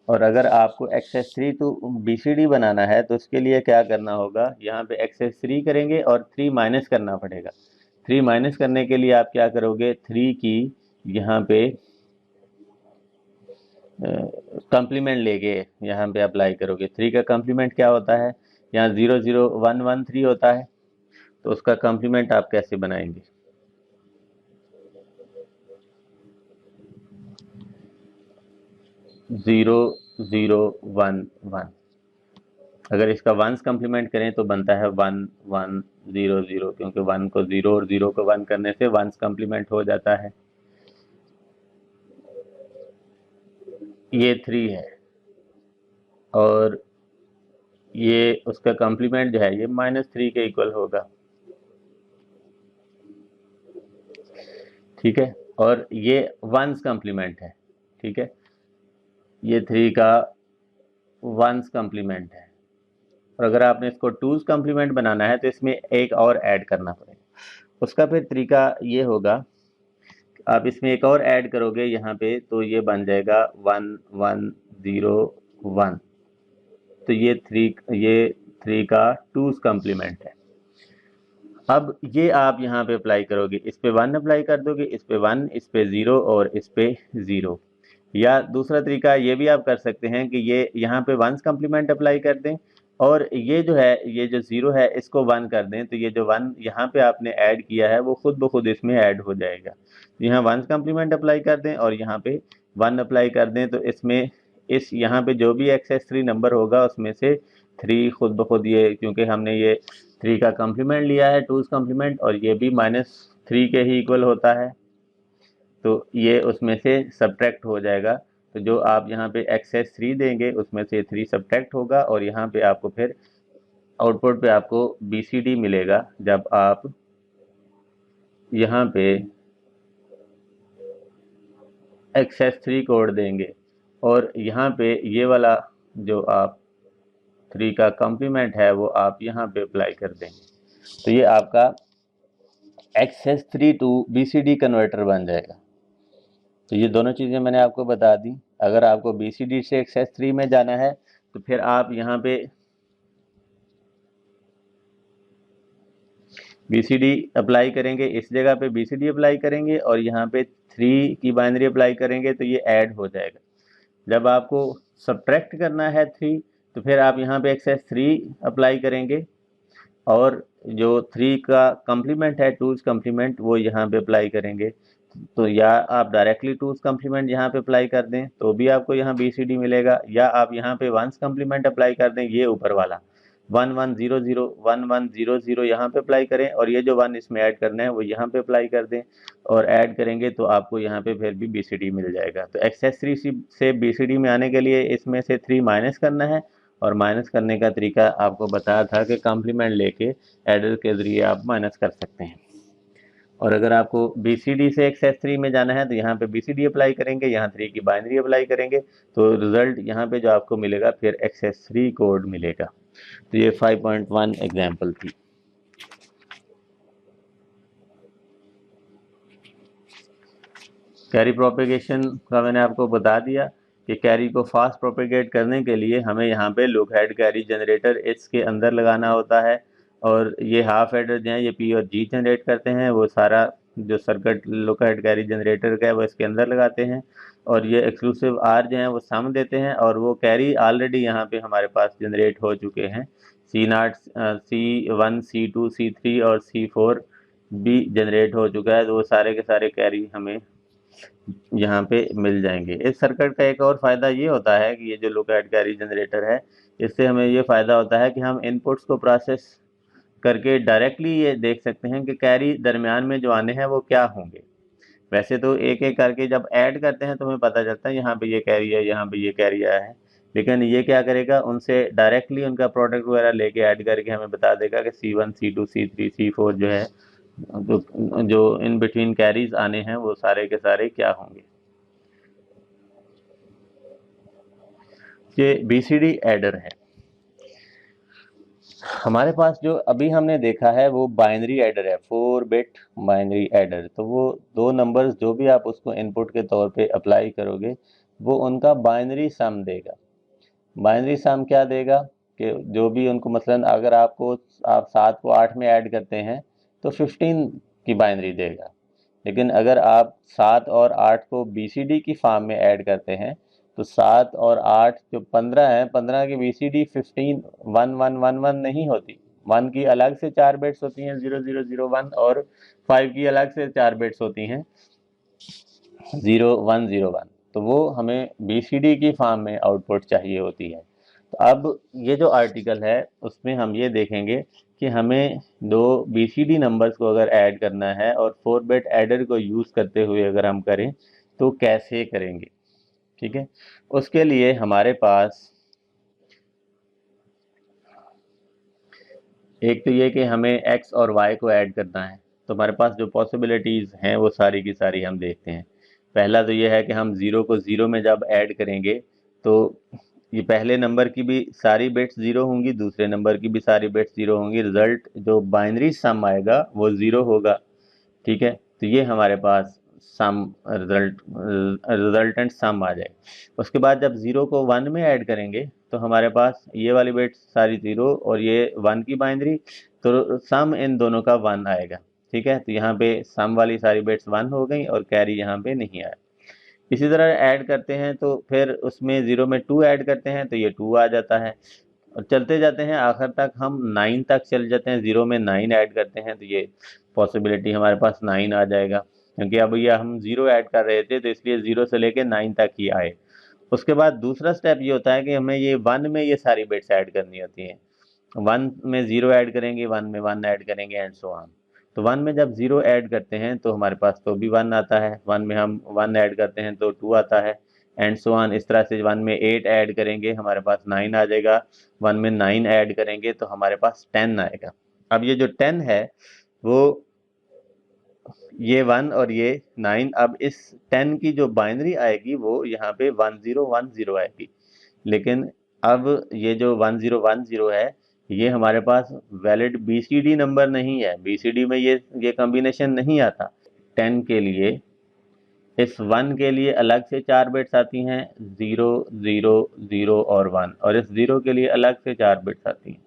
और अगर आपको XS3 टू BCD बनाना है तो उसके लिए क्या करना होगा, यहाँ पे XS3 करेंगे और 3 माइनस करना पड़ेगा। 3 माइनस करने के लिए आप क्या करोगे, 3 की यहाँ पे कम्प्लीमेंट लेके यहाँ पे अप्लाई करोगे। 3 का कम्प्लीमेंट क्या होता है, यहाँ 00113 होता है। तो उसका कम्प्लीमेंट आप कैसे बनाएंगे, 0 0 1 1। अगर इसका वंस कम्प्लीमेंट करें तो बनता है 1 1 0 0, क्योंकि 1 को 0 और 0 को 1 करने से वंस कम्प्लीमेंट हो जाता है। ये 3 है और ये उसका कम्प्लीमेंट जो है ये -3 के इक्वल होगा, ठीक है। और ये वंस कम्प्लीमेंट है, ठीक है, ये 3 का वंस कम्प्लीमेंट है। और अगर आपने इसको टूज कम्प्लीमेंट बनाना है तो इसमें एक और ऐड करना पड़ेगा। उसका फिर तरीका ये होगा, आप इसमें एक और ऐड करोगे यहाँ पे तो ये बन जाएगा 1 1 0 1। तो ये 3 का टूज कम्प्लीमेंट है। अब ये आप यहाँ पे अप्लाई करोगे, इस पे 1 अप्लाई कर दोगे, इस पे 1, इस पे 0 और इस पे 0। या दूसरा तरीका ये भी आप कर सकते हैं कि ये यहाँ पे वंस कम्प्लीमेंट अप्लाई कर दें और ये जो है ये जो 0 है इसको 1 कर दें, तो ये जो 1 यहाँ पे आपने ऐड किया है वो खुद ब खुद इसमें ऐड हो जाएगा। यहाँ वंस कम्प्लीमेंट अप्लाई कर दें और यहाँ पे 1 अप्लाई कर दें, तो इसमें इस यहाँ पे जो भी एक्सेस 3 नंबर होगा उसमें से 3 खुद ब खुद, ये क्योंकि हमने ये 3 का कम्प्लीमेंट लिया है टूज कम्प्लीमेंट, और ये भी -3 के ही इक्वल होता है, तो ये उसमें से सब्ट्रैक्ट हो जाएगा। तो जो आप यहाँ पे एक्सेस 3 देंगे उसमें से 3 सब्ट्रैक्ट होगा और यहाँ पे आपको फिर आउटपुट पे आपको BCD मिलेगा जब आप यहाँ पे एक्सेस 3 कोड देंगे। और यहाँ पे ये वाला जो आप 3 का कम्प्लीमेंट है वो आप यहाँ पे अप्लाई कर देंगे, तो ये आपका एक्सेस 3 टू BCD कन्वर्टर बन जाएगा। तो ये दोनों चीज़ें मैंने आपको बता दी। अगर आपको BCD से एक्सेस 3 में जाना है तो फिर आप यहाँ पे BCD अप्लाई करेंगे, इस जगह पे BCD अप्लाई करेंगे और यहाँ पे 3 की बाइनरी अप्लाई करेंगे तो ये ऐड हो जाएगा। जब आपको सब्ट्रैक्ट करना है 3 तो फिर आप यहाँ पे एक्सेस 3 अप्लाई करेंगे और जो 3 का कम्प्लीमेंट है टूज कम्प्लीमेंट वो यहाँ पे अप्लाई करेंगे। तो या आप डायरेक्टली टूज कम्प्लीमेंट यहाँ पे अप्लाई कर दें तो भी आपको यहाँ BCD मिलेगा, या आप यहाँ पे वंस कम्प्लीमेंट अप्लाई कर दें, ये ऊपर वाला 1 1 0 0 1 1 0 0 यहाँ पे अप्लाई करें और ये जो 1 इसमें ऐड करना है वो यहाँ पे अप्लाई कर दें और ऐड करेंगे तो आपको यहाँ पे फिर भी BCD मिल जाएगा। तो एक्सेस 3 से BCD में आने के लिए इसमें से 3 माइनस करना है, और माइनस करने का तरीका आपको बताया था कि कॉम्प्लीमेंट लेके एडर के ज़रिए आप माइनस कर सकते हैं। और अगर आपको BCD से एक्सेस 3 में जाना है तो यहाँ पे BCD अप्लाई करेंगे, यहाँ 3 की बाइनरी अप्लाई करेंगे, तो रिजल्ट यहाँ पे जो आपको मिलेगा फिर एक्सेस 3 कोड मिलेगा। तो ये 5.1 एग्जाम्पल थी। कैरी प्रोपेगेशन का मैंने आपको बता दिया कि कैरी को फास्ट प्रोपेगेट करने के लिए हमें यहाँ पे लुक हेड कैरी जनरेटर इसके अंदर लगाना होता है, और ये हाफ एडर जो है ये P और G जनरेट करते हैं, वो सारा जो circuit look head carry generator का है वो इसके अंदर लगाते हैं, और ये एक्सक्लूसिव R जो है वो सम देते हैं, और वो कैरी ऑलरेडी यहाँ पे हमारे पास जनरेट हो चुके हैं। C0 C1 C2 C3 और C4 भी जनरेट हो चुका है, तो वो सारे के सारे कैरी हमें यहाँ पे मिल जाएंगे। इस सर्किट का एक और फ़ायदा ये होता है कि ये जो लुक एट कैरी जनरेटर है इससे हमें ये फ़ायदा होता है कि हम इनपुट्स को प्रोसेस करके डायरेक्टली ये देख सकते हैं कि कैरी दरमियान में जो आने हैं वो क्या होंगे। वैसे तो एक एक करके जब ऐड करते हैं तो हमें पता चलता है यहाँ पे ये कैरी है, यहाँ पे ये कैरी आया है, लेकिन ये क्या करेगा उनसे डायरेक्टली उनका प्रोडक्ट वगैरह लेके ऐड करके हमें बता देगा कि C1 C2 C3 C4 जो है जो इन बिटवीन कैरीज आने हैं वो सारे के सारे क्या होंगे। ये BCD एडर है। हमारे पास जो अभी हमने देखा है वो बाइनरी एडर है, 4 बिट बाइनरी एडर। तो वो दो नंबर्स जो भी आप उसको इनपुट के तौर पे अप्लाई करोगे वो उनका बाइनरी सम देगा। बाइनरी सम क्या देगा कि जो भी उनको, मसलन अगर आप 7 को 8 में ऐड करते हैं तो 15 की बाइनरी देगा, लेकिन अगर आप 7 और 8 को BCD की फॉर्म में ऐड करते हैं तो 7 और 8 जो 15 है, 15 की BCD 15 1 1 1 1 नहीं होती। 1 की अलग से 4 बिट्स होती हैं 0 0 0 1, और 5 की अलग से 4 बिट्स होती हैं 0 1 0 1। तो वो हमें BCD की फॉर्म में आउटपुट चाहिए होती है। तो अब ये जो आर्टिकल है उसमें हम ये देखेंगे कि हमें दो BCD नंबर्स को अगर ऐड करना है और 4 बिट एडर को यूज़ करते हुए अगर हम करें तो कैसे करेंगे, ठीक है। उसके लिए हमारे पास एक तो ये कि हमें x और y को ऐड करना है, तो हमारे पास जो पॉसिबिलिटीज़ हैं वो सारी की सारी हम देखते हैं। पहला तो ये है कि हम 0 को 0 में जब ऐड करेंगे तो ये पहले नंबर की भी सारी बिट्स 0 होंगी, दूसरे नंबर की भी सारी बिट्स 0 होंगी, रिजल्ट जो बाइनरी सम आएगा वो 0 होगा, ठीक है। तो ये हमारे पास सम रिजल्टेंट सम आ जाए। उसके बाद जब 0 को 1 में ऐड करेंगे तो हमारे पास ये वाली बिट्स सारी 0 और ये 1 की बाइनरी, तो सम इन दोनों का 1 आएगा, ठीक है। तो यहाँ पे सम वाली सारी बिट्स 1 हो गई और कैरी यहाँ पे नहीं आया। इसी तरह ऐड करते हैं तो फिर उसमें 0 में 2 ऐड करते हैं तो ये 2 आ जाता है, और चलते जाते हैं आखिर तक हम 9 तक चल जाते हैं। 0 में 9 ऐड करते हैं तो ये पॉसिबिलिटी हमारे पास 9 आ जाएगा, क्योंकि अब ये हम 0 ऐड कर रहे थे तो इसलिए 0 से लेके 9 तक ही आए। उसके बाद दूसरा स्टेप ये होता है कि हमें ये 1 में ये सारी बिट्स ऐड करनी होती हैं। 1 में 0 ऐड करेंगे, 1 में 1 ऐड करेंगे एंड सो ऑन। तो 1 में जब 0 ऐड करते हैं तो हमारे पास तो भी 1 आता है, 1 में हम 1 ऐड करते हैं तो 2 आता है एंड सो ऑन। इस तरह से 1 में 8 ऐड करेंगे हमारे पास 9 आ जाएगा, 1 में 9 ऐड करेंगे तो हमारे पास 10 आएगा। अब ये जो 10 है वो ये 1 और ये 9, अब इस 10 की जो बाइनरी आएगी वो यहाँ पे 1010 आएगी। लेकिन अब ये जो 1010 है ये हमारे पास वैलिड BCD नंबर नहीं है, BCD में ये कॉम्बिनेशन नहीं आता। 10 के लिए इस 1 के लिए अलग से 4 बिट्स आती हैं, 0 0 0 और 1, और इस 0 के लिए अलग से 4 बिट्स आती हैं।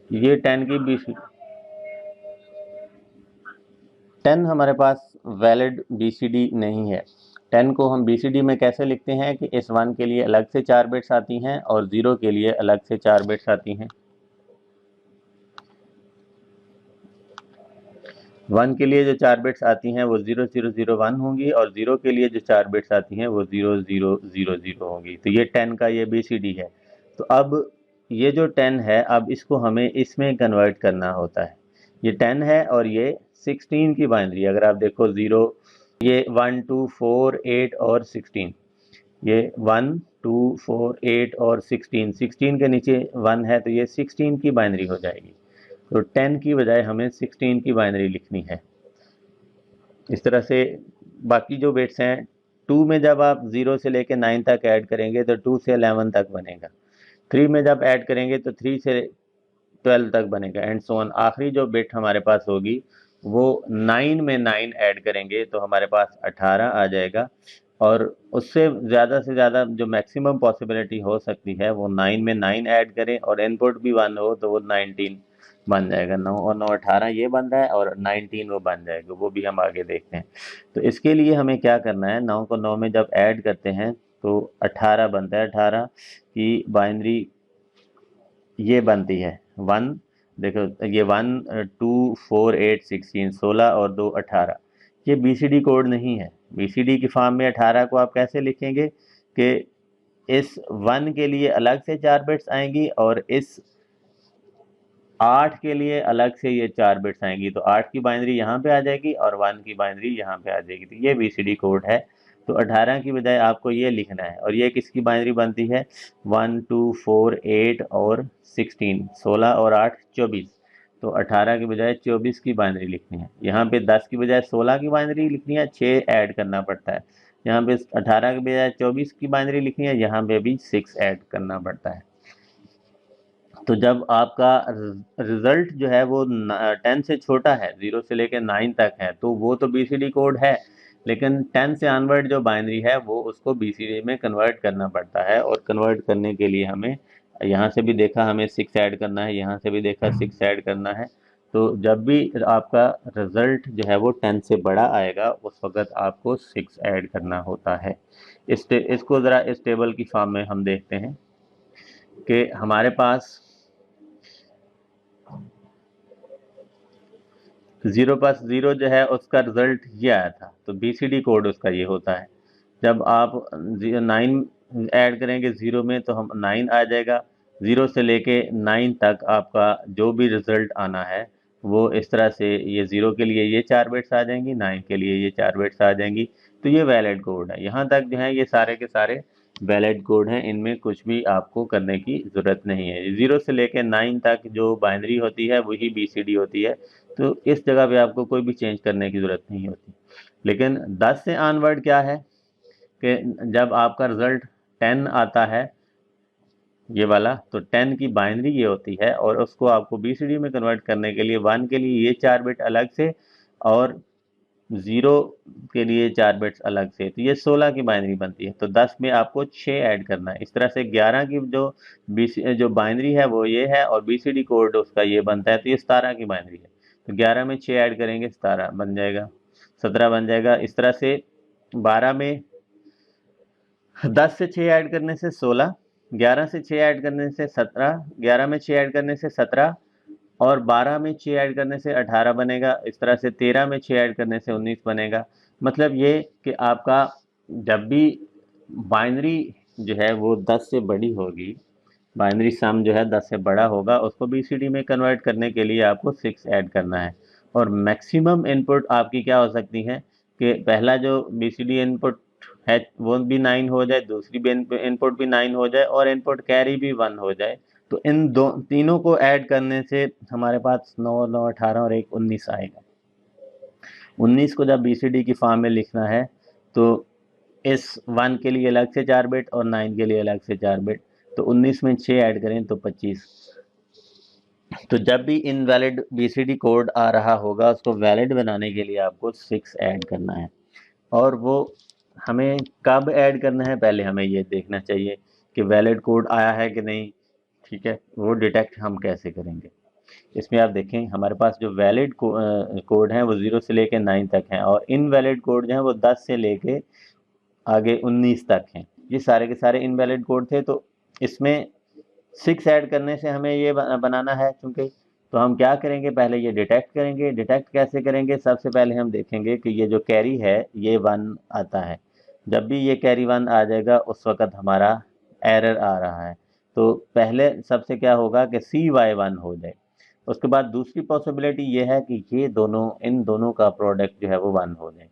ये 10 की BCD 10 हमारे पास वैलिड BCD नहीं है। 10 को हम BCD में कैसे लिखते हैं कि इस 1 के लिए अलग से 4 बिट्स आती हैं और 0 के लिए अलग से 4 बिट्स आती हैं। 1 के लिए जो 4 बिट्स आती हैं वो 0001 होंगी और 0 के लिए जो 4 बिट्स आती हैं वो 0000 होंगी। तो ये 10 का ये BCD है। तो अब ये जो 10 है अब इसको हमें इसमें कन्वर्ट करना होता है। ये 10 है और ये 16 की बाइनरी, अगर आप देखो 0 ये 1 2 4 8 और 16, ये 1 2 4 8 और 16 के नीचे 1 है तो ये 16 की बाइनरी हो जाएगी। तो 10 की बजाय हमें 16 की बाइनरी लिखनी है। इस तरह से बाकी जो बिट्स हैं 2 में जब आप 0 से लेके 9 तक ऐड करेंगे तो 2 से 11 तक बनेगा, 3 में जब ऐड करेंगे तो 3 से 12 तक बनेगा एंड सो ऑन। आखिरी जो बिट हमारे पास होगी वो 9 में 9 ऐड करेंगे तो हमारे पास 18 आ जाएगा, और उससे ज़्यादा से ज़्यादा जो मैक्सिमम पॉसिबिलिटी हो सकती है वो 9 में 9 ऐड करें और इनपुट भी 1 हो तो वो 19 बन जाएगा। 9 और 9 18 ये बन रहा है और 19 वो बन जाएगा, वो भी हम आगे देखते हैं। तो इसके लिए हमें क्या करना है, 9 को 9 में जब ऐड करते हैं तो 18 बनता है। 18 की बाइनरी ये बनती है 1, देखो ये 1 2 4 8 16, 16 और 2 18। ये BCD कोड नहीं है। BCD की फॉर्म में 18 को आप कैसे लिखेंगे कि इस 1 के लिए अलग से 4 बिट्स आएंगी और इस 8 के लिए अलग से ये 4 बिट्स आएंगी, तो 8 की बाइनरी यहाँ पे आ जाएगी और 1 की बाइनरी यहाँ पे आ जाएगी। तो ये BCD कोड है। तो 18 की बजाय आपको ये लिखना है, और ये किसकी बाइनरी बनती है 1 2 4 8 और 16, 16 और 8 24। तो 18 की बजाय 24 की बाइनरी लिखनी है। यहाँ पे 10 की बजाय 16 की बाइनरी लिखनी है, 6 ऐड करना पड़ता है। यहाँ पे 18 की बजाय 24 की बाइनरी लिखनी है, यहाँ पे भी 6 ऐड करना पड़ता है। तो जब आपका रिजल्ट जो है वो 10 से छोटा है, 0 से लेकर 9 तक है, तो वो तो BCD कोड है, लेकिन 10 से ऑनवर्ड जो बाइनरी है वो उसको BCD में कन्वर्ट करना पड़ता है। और कन्वर्ट करने के लिए हमें यहाँ से भी देखा हमें 6 ऐड करना है, यहाँ से भी देखा 6 ऐड करना है। तो जब भी आपका रिजल्ट जो है वो 10 से बड़ा आएगा उस वक्त आपको 6 ऐड करना होता है। इसको ज़रा इस टेबल की फॉर्म में हम देखते हैं कि हमारे पास 0 प्लस 0 जो है उसका रिजल्ट ये आया था, तो BCD कोड उसका ये होता है। जब आप 9 ऐड करेंगे 0 में तो हम 9 आ जाएगा। 0 से लेके 9 तक आपका जो भी रिजल्ट आना है वो इस तरह से, ये 0 के लिए ये 4 बिट्स आ जाएंगी, 9 के लिए ये 4 बिट्स आ जाएंगी। तो ये वैलिड कोड है। यहाँ तक जो है ये सारे के सारे वैलिड कोड हैं, इनमें कुछ भी आपको करने की ज़रूरत नहीं है। 0 से लेकर 9 तक जो बाइनरी होती है वही BCD होती है, तो इस जगह पे आपको कोई भी चेंज करने की ज़रूरत नहीं होती। लेकिन 10 से ऑनवर्ड क्या है कि जब आपका रिजल्ट 10 आता है ये वाला, तो 10 की बाइनरी ये होती है और उसको आपको BCD में कन्वर्ट करने के लिए 1 के लिए ये 4 बिट अलग से और 0 के लिए 4 बिट्स अलग से, तो ये 16 की बाइनरी बनती है। तो 10 में आपको 6 ऐड करना है। इस तरह से 11 की जो बाइनरी है वो ये है और BCD कोड उसका ये बनता है, तो ये 17 की बाइनरी है। तो 11 में 6 ऐड करेंगे 17 बन जाएगा, 17 बन जाएगा। इस तरह से 12 में 10 से 6 ऐड करने से 16, 11 से 6 ऐड करने से 17, 11 में 6 ऐड करने से 17 और 12 में 6 ऐड करने से 18 बनेगा। इस तरह से 13 में 6 ऐड करने से 19 बनेगा। मतलब ये कि आपका जब भी बाइनरी जो है वो 10 से बड़ी होगी, बाइनरी सम जो है 10 से बड़ा होगा, उसको BCD में कन्वर्ट करने के लिए आपको 6 ऐड करना है। और मैक्सिमम इनपुट आपकी क्या हो सकती है कि पहला जो BCD इनपुट है वो भी 9 हो जाए, दूसरी भी इनपुट भी 9 हो जाए और इनपुट कैरी भी 1 हो जाए। तो इन दो तीनों को ऐड करने से हमारे पास 9 9 18 और 1 19 आएगा। 19 को जब BCD की फॉर्म में लिखना है तो इस 1 के लिए अलग से 4 बिट और 9 के लिए अलग से 4 बिट, तो 19 में 6 ऐड करें तो 25। तो जब भी इनवैलिड BCD कोड आ रहा होगा उसको वैलिड बनाने के लिए आपको 6 ऐड करना है। और वो हमें कब ऐड करना है, पहले हमें ये देखना चाहिए कि वैलिड कोड आया है कि नहीं। ठीक है, वो डिटेक्ट हम कैसे करेंगे। इसमें आप देखें हमारे पास जो वैलिड कोड है वो 0 से लेके 9 तक हैं और इनवैलिड कोड जो है वो 10 से लेके आगे 19 तक हैं। ये सारे के सारे इनवैलिड कोड थे, तो इसमें 6 ऐड करने से हमें ये बनाना है चूंकि। तो हम क्या करेंगे, पहले ये डिटेक्ट करेंगे। डिटेक्ट कैसे करेंगे, सबसे पहले हम देखेंगे कि ये जो कैरी है ये 1 आता है। जब भी ये कैरी 1 आ जाएगा उस वक़्त हमारा एरर आ रहा है। तो पहले सबसे क्या होगा कि CY1 हो जाए। उसके बाद दूसरी पॉसिबिलिटी ये है कि ये दोनों, इन दोनों का प्रोडक्ट जो है वो 1 हो जाए।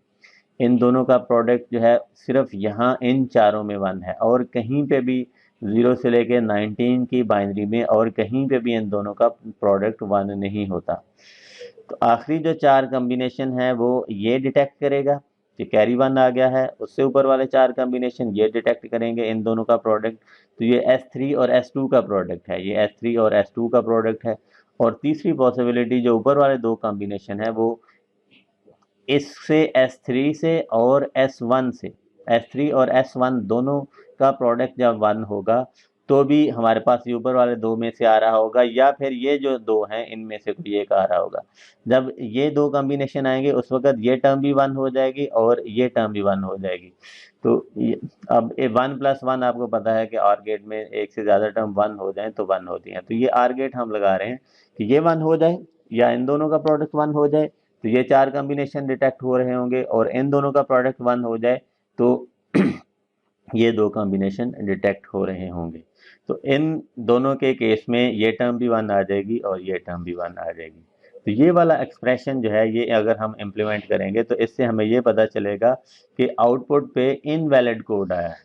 इन दोनों का प्रोडक्ट जो है सिर्फ यहाँ इन चारों में 1 है और कहीं पे भी 0 से लेके 19 की बाइनरी में और कहीं पे भी इन दोनों का प्रोडक्ट 1 नहीं होता। तो आखिरी जो 4 कॉम्बिनेशन है वो ये डिटेक्ट करेगा कि कैरी 1 आ गया है, उससे ऊपर वाले 4 कॉम्बिनेशन ये डिटेक्ट करेंगे इन दोनों का प्रोडक्ट। तो ये S3 और S2 का प्रोडक्ट है, ये S3 और S2 का प्रोडक्ट है। और तीसरी पॉसिबिलिटी जो ऊपर वाले 2 कॉम्बिनेशन है वो इससे S3 से और S1 से, S3 और S1 दोनों का प्रोडक्ट जब 1 होगा तो भी हमारे पास ये ऊपर वाले 2 में से आ रहा होगा या फिर ये जो 2 हैं इनमें से कोई एक आ रहा होगा। जब ये 2 कॉम्बिनेशन आएंगे उस वक्त ये टर्म भी 1 हो जाएगी और ये टर्म भी 1 हो जाएगी। तो अब 1 + 1 आपको पता है कि आर गेट में एक से ज़्यादा टर्म 1 हो जाए तो 1 होती हैं। तो ये आर गेट हम लगा रहे हैं कि ये 1 हो जाए या इन दोनों का प्रोडक्ट 1 हो जाए, तो ये 4 कॉम्बिनेशन डिटेक्ट हो रहे होंगे और इन दोनों का प्रोडक्ट 1 हो जाए तो ये 2 कॉम्बिनेशन डिटेक्ट हो रहे होंगे। तो इन दोनों के केस में ये टर्म भी 1 आ जाएगी और ये टर्म भी 1 आ जाएगी। तो ये वाला एक्सप्रेशन जो है ये अगर हम इम्प्लीमेंट करेंगे तो इससे हमें ये पता चलेगा कि आउटपुट पे इनवैलिड कोड आया है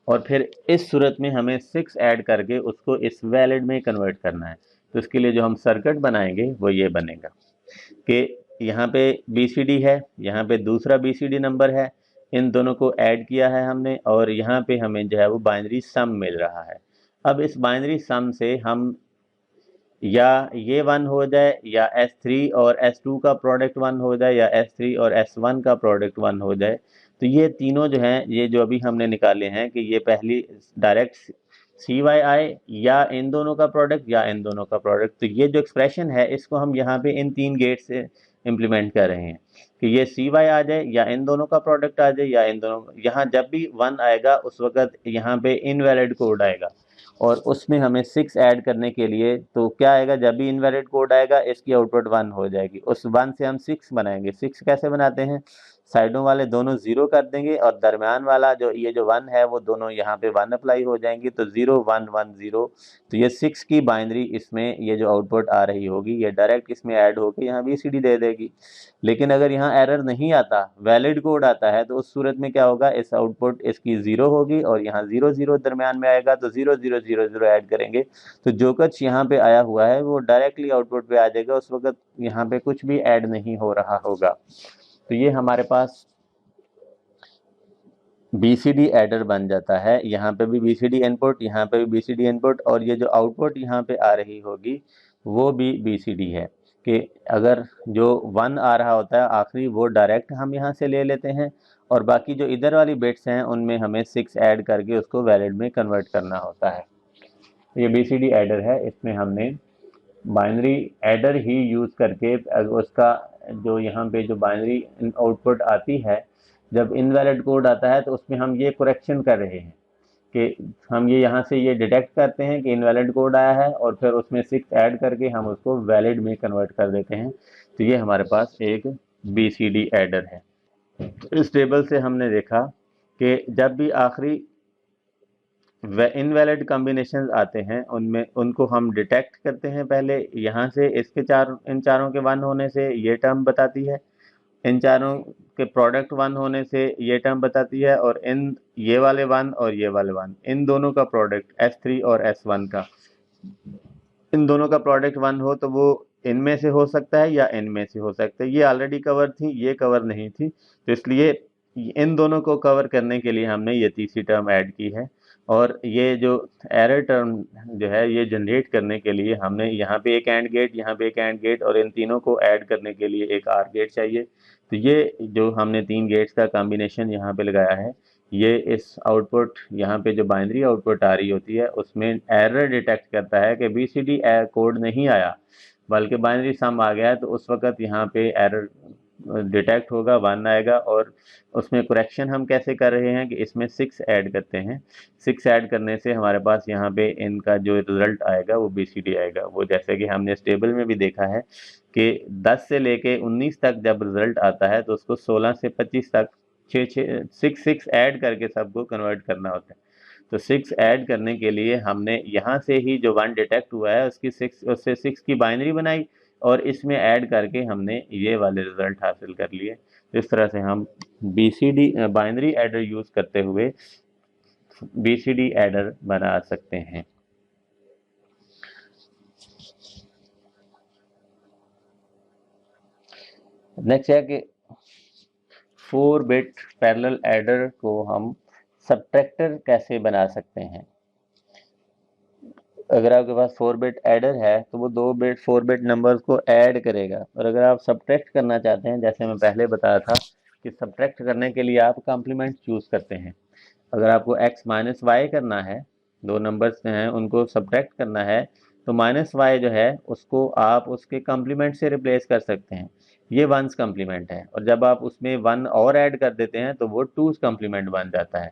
और फिर इस सूरत में हमें 6 ऐड करके उसको इस वैलिड में कन्वर्ट करना है। तो इसके लिए जो हम सर्किट बनाएंगे वो ये बनेगा कि यहाँ पे BCD है, यहाँ पे दूसरा BCD नंबर है, इन दोनों को ऐड किया है हमने और यहाँ पे हमें जो है वो बाइनरी सम मिल रहा है। अब इस बाइनरी सम से हम या ये 1 हो जाए या S3 और S2 का प्रोडक्ट 1 हो जाए या S3 और S1 का प्रोडक्ट 1 हो जाए, तो ये तीनों जो हैं ये जो अभी हमने निकाले हैं कि ये पहली डायरेक्ट CYI या इन दोनों का प्रोडक्ट या इन दोनों का प्रोडक्ट। तो ये जो एक्सप्रेशन है इसको हम यहाँ पे इन 3 गेट से इम्प्लीमेंट कर रहे हैं कि ये CY आ जाए या इन दोनों का प्रोडक्ट आ जाए या इन दोनों। यहाँ जब भी 1 आएगा उस वक्त यहाँ पे इनवैलिड कोड आएगा। और उसमें हमें 6 ऐड करने के लिए तो क्या आएगा, जब भी इनवैलिड कोड आएगा इसकी आउटपुट 1 हो जाएगी। उस 1 से हम 6 बनाएंगे। 6 कैसे बनाते हैं, साइडों वाले दोनों 0 कर देंगे और दरमियान वाला जो ये जो 1 है वो दोनों यहाँ पे 1 अप्लाई हो जाएंगी, तो 0 1 1 0। तो ये 6 की बाइनरी इसमें ये जो आउटपुट आ रही होगी ये डायरेक्ट इसमें ऐड होकर यहाँ BCD दे देगी। लेकिन अगर यहाँ एरर नहीं आता, वैलिड कोड आता है, तो उस सूरत में क्या होगा, इस आउटपुट इसकी 0 होगी और यहाँ 0 0 दरमियान में आएगा, तो 0 0 0 0 ऐड करेंगे तो जो कुछ यहाँ पे आया हुआ है वो डायरेक्टली आउटपुट पे आ जाएगा। उस वक्त यहाँ पे कुछ भी ऐड नहीं हो रहा होगा। तो ये हमारे पास BCD एडर बन जाता है। यहाँ पे भी BCD इनपुट, यहाँ पे भी BCD इनपुट, और ये जो आउटपुट यहाँ पे आ रही होगी वो भी BCD है कि अगर जो 1 आ रहा होता है आखिरी वो डायरेक्ट हम यहाँ से ले लेते हैं और बाकी जो इधर वाली बिट्स हैं उनमें हमें 6 ऐड करके उसको वैलिड में कन्वर्ट करना होता है। ये BCD एडर है। इसमें हमने बाइनरी एडर ही यूज़ करके उसका जो यहाँ पे जो बाइनरी आउटपुट आती है, जब इनवैलिड कोड आता है तो उसमें हम ये करेक्शन कर रहे हैं कि हम ये यहाँ से ये डिटेक्ट करते हैं कि इनवैलिड कोड आया है और फिर उसमें 6 ऐड करके हम उसको वैलिड में कन्वर्ट कर देते हैं। तो ये हमारे पास एक BCD एडर है। इस टेबल से हमने देखा कि जब भी आखिरी इनवैलिड कॉम्बिनेशन आते हैं उनमें उनको हम डिटेक्ट करते हैं। पहले यहाँ से इसके इन चारों के 1 होने से ये टर्म बताती है, इन चारों के प्रोडक्ट 1 होने से ये टर्म बताती है, और इन ये वाले 1 और ये वाले 1 इन दोनों का प्रोडक्ट S3 और S1 का, इन दोनों का प्रोडक्ट 1 हो तो वो इनमें से हो सकता है या इनमें से हो सकता है। ये ऑलरेडी कवर थी, ये कवर नहीं थी, तो इसलिए इन दोनों को कवर करने के लिए हमने ये तीसरी टर्म ऐड की है। और ये जो एरर टर्म जो है ये जनरेट करने के लिए हमने यहाँ पे एक एंड गेट, यहाँ पे एक एंड गेट, और इन तीनों को ऐड करने के लिए एक आर गेट चाहिए। तो ये जो हमने 3 गेट्स का कॉम्बिनेशन यहाँ पे लगाया है, ये इस आउटपुट यहाँ पे जो बाइनरी आउटपुट आ रही होती है उसमें एरर डिटेक्ट करता है कि BCD कोड नहीं आया बल्कि बाइनरी सम आ गया है, तो उस वक्त यहाँ पे एरर डिटेक्ट होगा, 1 आएगा। और उसमें करेक्शन हम कैसे कर रहे हैं कि इसमें 6 ऐड करते हैं। 6 ऐड करने से हमारे पास यहाँ पे इनका जो रिजल्ट आएगा वो BCD आएगा। वो जैसे कि हमने इस टेबल में भी देखा है कि 10 से लेके 19 तक जब रिजल्ट आता है तो उसको 16 से 25 तक 6 ऐड करके सबको कन्वर्ट करना होता है। तो 6 ऐड करने के लिए हमने यहाँ से ही जो 1 डिटेक्ट हुआ है उससे 6 की बाइनरी बनाई और इसमें ऐड करके हमने ये वाले रिजल्ट हासिल कर लिए। तो इस तरह से हम BCD बाइनरी एडर यूज़ करते हुए BCD एडर बना सकते हैं। नेक्स्ट है कि 4 बिट पैरेलल एडर को हम सब्ट्रैक्टर कैसे बना सकते हैं। अगर आपके पास 4 बिट एडर है तो वो 4 बिट नंबर्स को ऐड करेगा, और अगर आप सब्ट्रैक्ट करना चाहते हैं, जैसे मैं पहले बताया था कि सब्ट्रैक्ट करने के लिए आप कॉम्प्लीमेंट चूज करते हैं। अगर आपको x माइनस वाई करना है, 2 नंबर्स हैं उनको सब्ट्रैक्ट करना है, तो माइनस वाई जो है उसको आप उसके कॉम्प्लीमेंट से रिप्लेस कर सकते हैं। ये 1's कॉम्प्लीमेंट है, और जब आप उसमें 1 और ऐड कर देते हैं तो वो 2's कॉम्प्लीमेंट बन जाता है।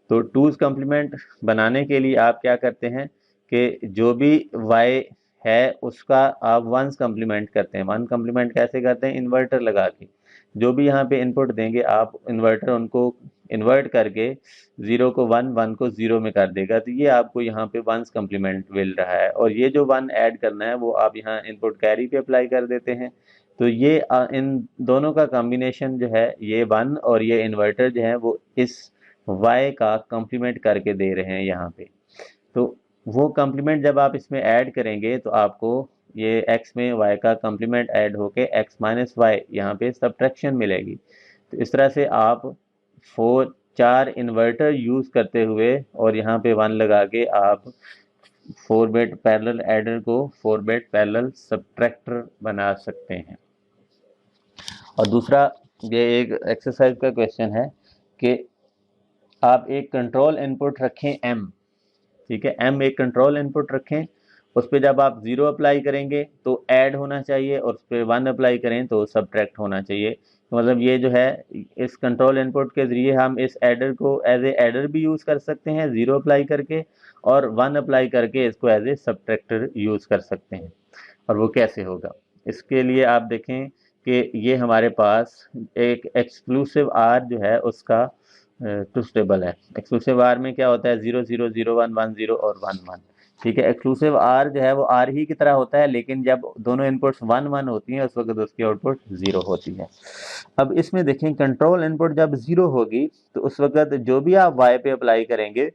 तो 2's कॉम्प्लीमेंट बनाने के लिए आप क्या करते हैं कि जो भी y है उसका आप 1's कॉम्प्लीमेंट करते हैं। 1 कॉम्प्लीमेंट कैसे करते हैं, इन्वर्टर लगा के। जो भी यहाँ पे इनपुट देंगे आप इन्वर्टर उनको इन्वर्ट करके 0 को 1 1 को 0 में कर देगा, तो ये आपको यहाँ पे 1's कॉम्प्लीमेंट मिल रहा है। और ये जो 1 ऐड करना है वो आप यहाँ इनपुट कैरी पे अप्लाई कर देते हैं। तो ये इन दोनों का कॉम्बिनेशन जो है, ये 1 और ये इन्वर्टर जो है वो इस y का कॉम्प्लीमेंट करके दे रहे हैं यहाँ पे। तो वो कॉम्प्लीमेंट जब आप इसमें ऐड करेंगे तो आपको ये x में y का कॉम्प्लीमेंट ऐड होके x माइनस वाई यहाँ पे सब्ट्रैक्शन मिलेगी। तो इस तरह से आप 4 इन्वर्टर यूज़ करते हुए और यहाँ पे 1 लगा के आप 4 बिट पैरेलल एडर को 4 बिट पैरेलल सब्ट्रैक्टर बना सकते हैं। और दूसरा, ये एक एक्सरसाइज का क्वेश्चन है कि आप एक कंट्रोल इनपुट रखें m, ठीक है, m एक कंट्रोल इनपुट रखें, उस पर जब आप 0 अप्लाई करेंगे तो ऐड होना चाहिए और उस पर 1 अप्लाई करें तो सब्ट्रैक्ट होना चाहिए। तो मतलब ये जो है इस कंट्रोल इनपुट के ज़रिए हम इस एडर को एज ए एडर भी यूज़ कर सकते हैं 0 अप्लाई करके, और 1 अप्लाई करके इसको एज ए सब्ट्रैक्टर यूज़ कर सकते हैं। और वो कैसे होगा, इसके लिए आप देखें कि ये हमारे पास एक एक्सक्लूसिव आर जो है उसका ट्रूथ टेबल है। एक्सक्लूसिव आर में क्या होता है 0 0 0 1 1 0 और 1 1। ठीक है, एक्सक्लूसिव आर जो है वो आर ही की तरह होता है, लेकिन जब दोनों इनपुट्स 1 1 होती हैं उस वक्त उसकी आउटपुट 0 होती है। अब इसमें देखें कंट्रोल इनपुट जब 0 होगी तो उस वक्त जो भी आप वाई पे अप्लाई करेंगे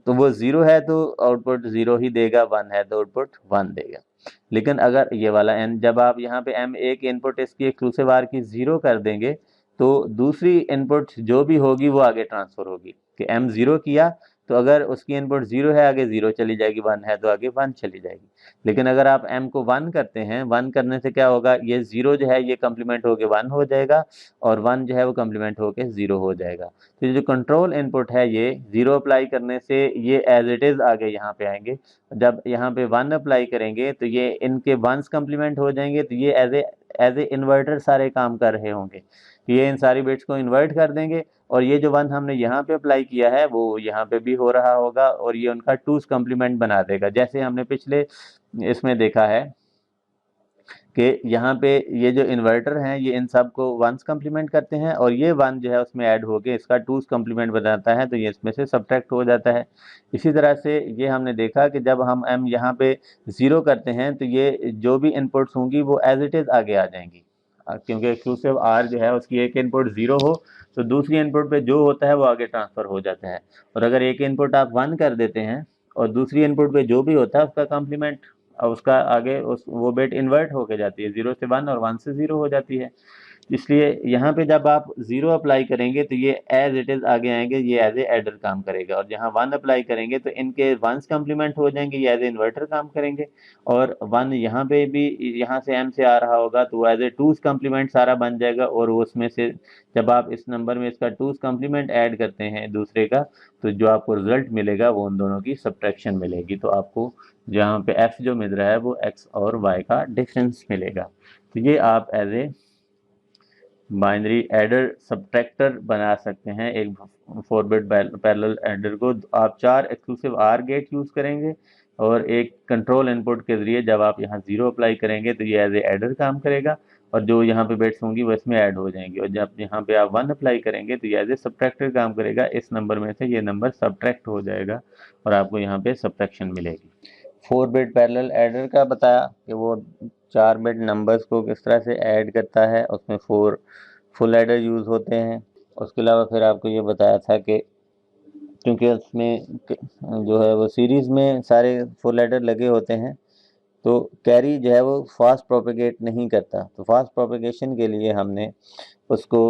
तो वो 0 है तो आउटपुट 0 ही देगा, 1 है तो आउटपुट 1 देगा। लेकिन अगर ये वाला एन, जब आप यहाँ पे एम एक इनपुट इसकी एक्सक्लूसिव आर की 0 कर देंगे तो दूसरी इनपुट जो भी होगी वो आगे ट्रांसफर होगी। कि एम 0 किया तो अगर उसकी इनपुट 0 है आगे 0 चली जाएगी, 1 है तो आगे 1 चली जाएगी। लेकिन अगर आप m को 1 करते हैं, 1 करने से क्या होगा, ये 0 जो है ये कंप्लीमेंट होके 1 हो जाएगा और 1 जो है वो कंप्लीमेंट होके 0 हो जाएगा। तो ये जो कंट्रोल इनपुट है ये 0 अप्लाई करने से ये एज इट इज़ आगे यहाँ पे आएंगे। जब यहाँ पे 1 अप्लाई करेंगे तो ये इनके 1s कंप्लीमेंट हो जाएंगे, तो ये एज ए इन्वर्टर सारे काम कर रहे होंगे। ये इन सारी बिट्स को इन्वर्ट कर देंगे और ये जो 1 हमने यहाँ पे अप्लाई किया है वो यहाँ पे भी हो रहा होगा और ये उनका 2s कंप्लीमेंट बना देगा। जैसे हमने पिछले इसमें देखा है कि यहाँ पे ये जो इन्वर्टर हैं ये इन सब को 1s कंप्लीमेंट करते हैं और ये 1 जो है उसमें ऐड होके इसका 2s कंप्लीमेंट बनाता है, तो ये इसमें से सब्ट्रैक्ट हो जाता है। इसी तरह से ये हमने देखा कि जब हम m यहाँ पे 0 करते हैं तो ये जो भी इनपुट्स होंगी वो एज इट इज़ आगे आ जाएंगी, क्योंकि एक्सक्लूसिव आर जो है उसकी एक इनपुट 0 हो तो दूसरी इनपुट पे जो होता है वो आगे ट्रांसफ़र हो जाता है। और अगर एक इनपुट आप 1 कर देते हैं और दूसरी इनपुट पे जो भी होता है उसका कम्प्लीमेंट, उसका आगे उस वो बिट इन्वर्ट होके जाती है, 0 से 1 और 1 से 0 हो जाती है। इसलिए यहाँ पे जब आप 0 अप्लाई करेंगे तो ये एज इट इज़ आगे आएंगे, ये एज ए एडर काम करेगा। और जहाँ 1 अप्लाई करेंगे तो इनके 1s कंप्लीमेंट हो जाएंगे, ये एज ए इन्वर्टर काम करेंगे। और 1 यहाँ पे भी यहाँ से m से आ रहा होगा तो एज ए 2s कंप्लीमेंट सारा बन जाएगा और उसमें से जब आप इस नंबर में इसका 2s कंप्लीमेंट ऐड करते हैं दूसरे का तो जो आपको रिजल्ट मिलेगा वो उन दोनों की सब्ट्रैक्शन मिलेगी। तो आपको जहाँ पे f जो मिल रहा है वो x और y का डिफरेंस मिलेगा। तो ये आप as a binary adder subtractor बना सकते हैं। एक 4 बिट पैरेलल एडर को आप 4 एक्सक्लूसिव आर गेट यूज़ करेंगे और एक कंट्रोल इनपुट के ज़रिए जब आप यहाँ 0 अप्लाई करेंगे तो ये एज ए एडर काम करेगा और जो यहाँ पे बिट्स होंगी वो इसमें ऐड हो जाएंगी। और जब यहाँ पे आप 1 अप्लाई करेंगे तो ये एज ए सब्ट्रैक्टर काम करेगा, इस नंबर में से ये नंबर सब्ट्रैक्ट हो जाएगा और आपको यहाँ पे सब्ट्रैक्शन मिलेगी। 4 बिट पैरेलल एडर का बताया कि वो 4 बिट नंबर्स को किस तरह से ऐड करता है, उसमें 4 फुल एडर यूज़ होते हैं। उसके अलावा फिर आपको ये बताया था कि क्योंकि उसमें जो है वो सीरीज़ में सारे फुल एडर लगे होते हैं तो कैरी जो है वो फास्ट प्रोपेगेट नहीं करता। तो फास्ट प्रोपेगेशन के लिए हमने उसको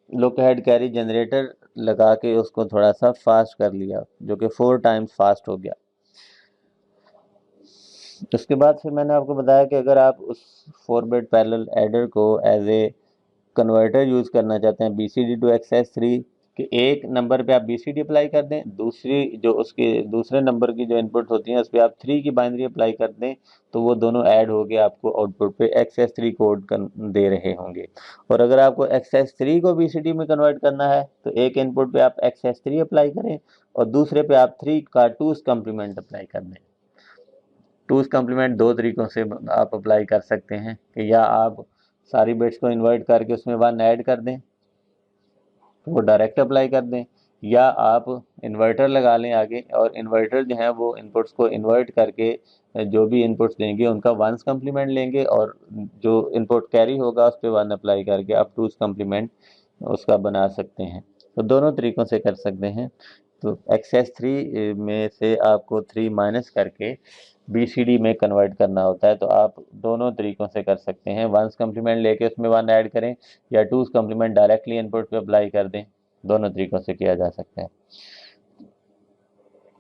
लुक अहेड कैरी जनरेटर लगा के उसको थोड़ा सा फास्ट कर लिया, जो कि 4 टाइम्स फास्ट हो गया। उसके बाद फिर मैंने आपको बताया कि अगर आप उस 4 बिट पैरेलल एडर को एज ए कन्वर्टर यूज़ करना चाहते हैं BCD टू XS3 कि एक नंबर पे आप BCD अप्लाई कर दें, दूसरी जो उसके दूसरे नंबर की जो इनपुट होती हैं उस पर आप 3 की बाइनरी अप्लाई कर दें तो वो दोनों ऐड होके आपको आउटपुट पे XS3 कोड दे रहे होंगे। और अगर आपको XS3 को BCD में कन्वर्ट करना है तो एक इनपुट पे आप XS3 अप्लाई करें और दूसरे पे आप 3 का 2s कंप्लीमेंट अप्लाई कर दें। 2s कंप्लीमेंट 2 तरीक़ों से आप अप्लाई कर सकते हैं कि या आप सारी बिट्स को इन्वर्ट करके उसमें 1 ऐड कर दें तो वो डायरेक्ट अप्लाई कर दें, या आप इन्वर्टर लगा लें आगे और इन्वर्टर जो है वो इनपुट्स को इन्वर्ट करके जो भी इनपुट्स देंगे उनका 1s कंप्लीमेंट लेंगे और जो इनपुट कैरी होगा उस पर 1 अप्लाई करके आप 2s कंप्लीमेंट उसका बना सकते हैं। तो दोनों तरीक़ों से कर सकते हैं। तो XS3 में से आपको 3 माइनस करके BCD में कन्वर्ट करना होता है, तो आप दोनों तरीक़ों से कर सकते हैं। 1s कंप्लीमेंट लेके उसमें 1 ऐड करें या 2s कंप्लीमेंट डायरेक्टली इनपुट पे अप्लाई कर दें, दोनों तरीक़ों से किया जा सकता है।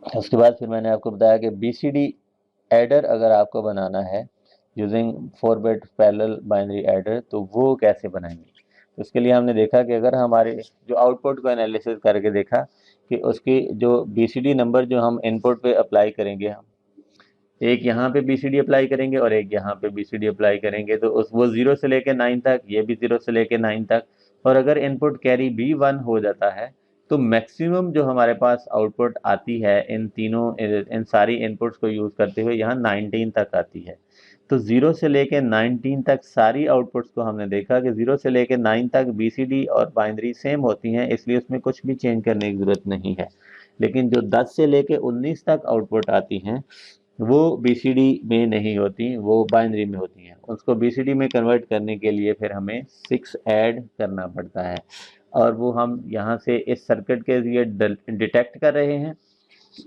उसके बाद फिर मैंने आपको बताया कि BCD एडर अगर आपको बनाना है using 4 bit parallel binary adder तो वो कैसे बनाएंगे। तो उसके लिए हमने देखा कि अगर हमारे जो आउटपुट को एनालिसिस करके देखा कि उसकी जो BCD नंबर जो हम इनपुट पे अप्लाई करेंगे, हम एक यहाँ पे BCD अप्लाई करेंगे और एक यहाँ पे BCD अप्लाई करेंगे तो उस वो 0 से लेके 9 तक, ये भी 0 से लेके 9 तक, और अगर इनपुट कैरी भी 1 हो जाता है तो मैक्सिमम जो हमारे पास आउटपुट आती है इन सारी इनपुट्स को यूज़ करते हुए यहाँ 19 तक आती है। तो 0 से लेके 19 तक सारी आउटपुट्स को हमने देखा कि 0 से लेके 9 तक बीसीडी और बाइनरी सेम होती हैं, इसलिए उसमें कुछ भी चेंज करने की ज़रूरत नहीं है। लेकिन जो 10 से लेके 19 तक आउटपुट आती हैं वो बीसीडी में नहीं होती, वो बाइनरी में होती हैं। उसको बीसीडी में कन्वर्ट करने के लिए फिर हमें 6 ऐड करना पड़ता है, और वो हम यहाँ से इस सर्किट के लिए डिटेक्ट कर रहे हैं।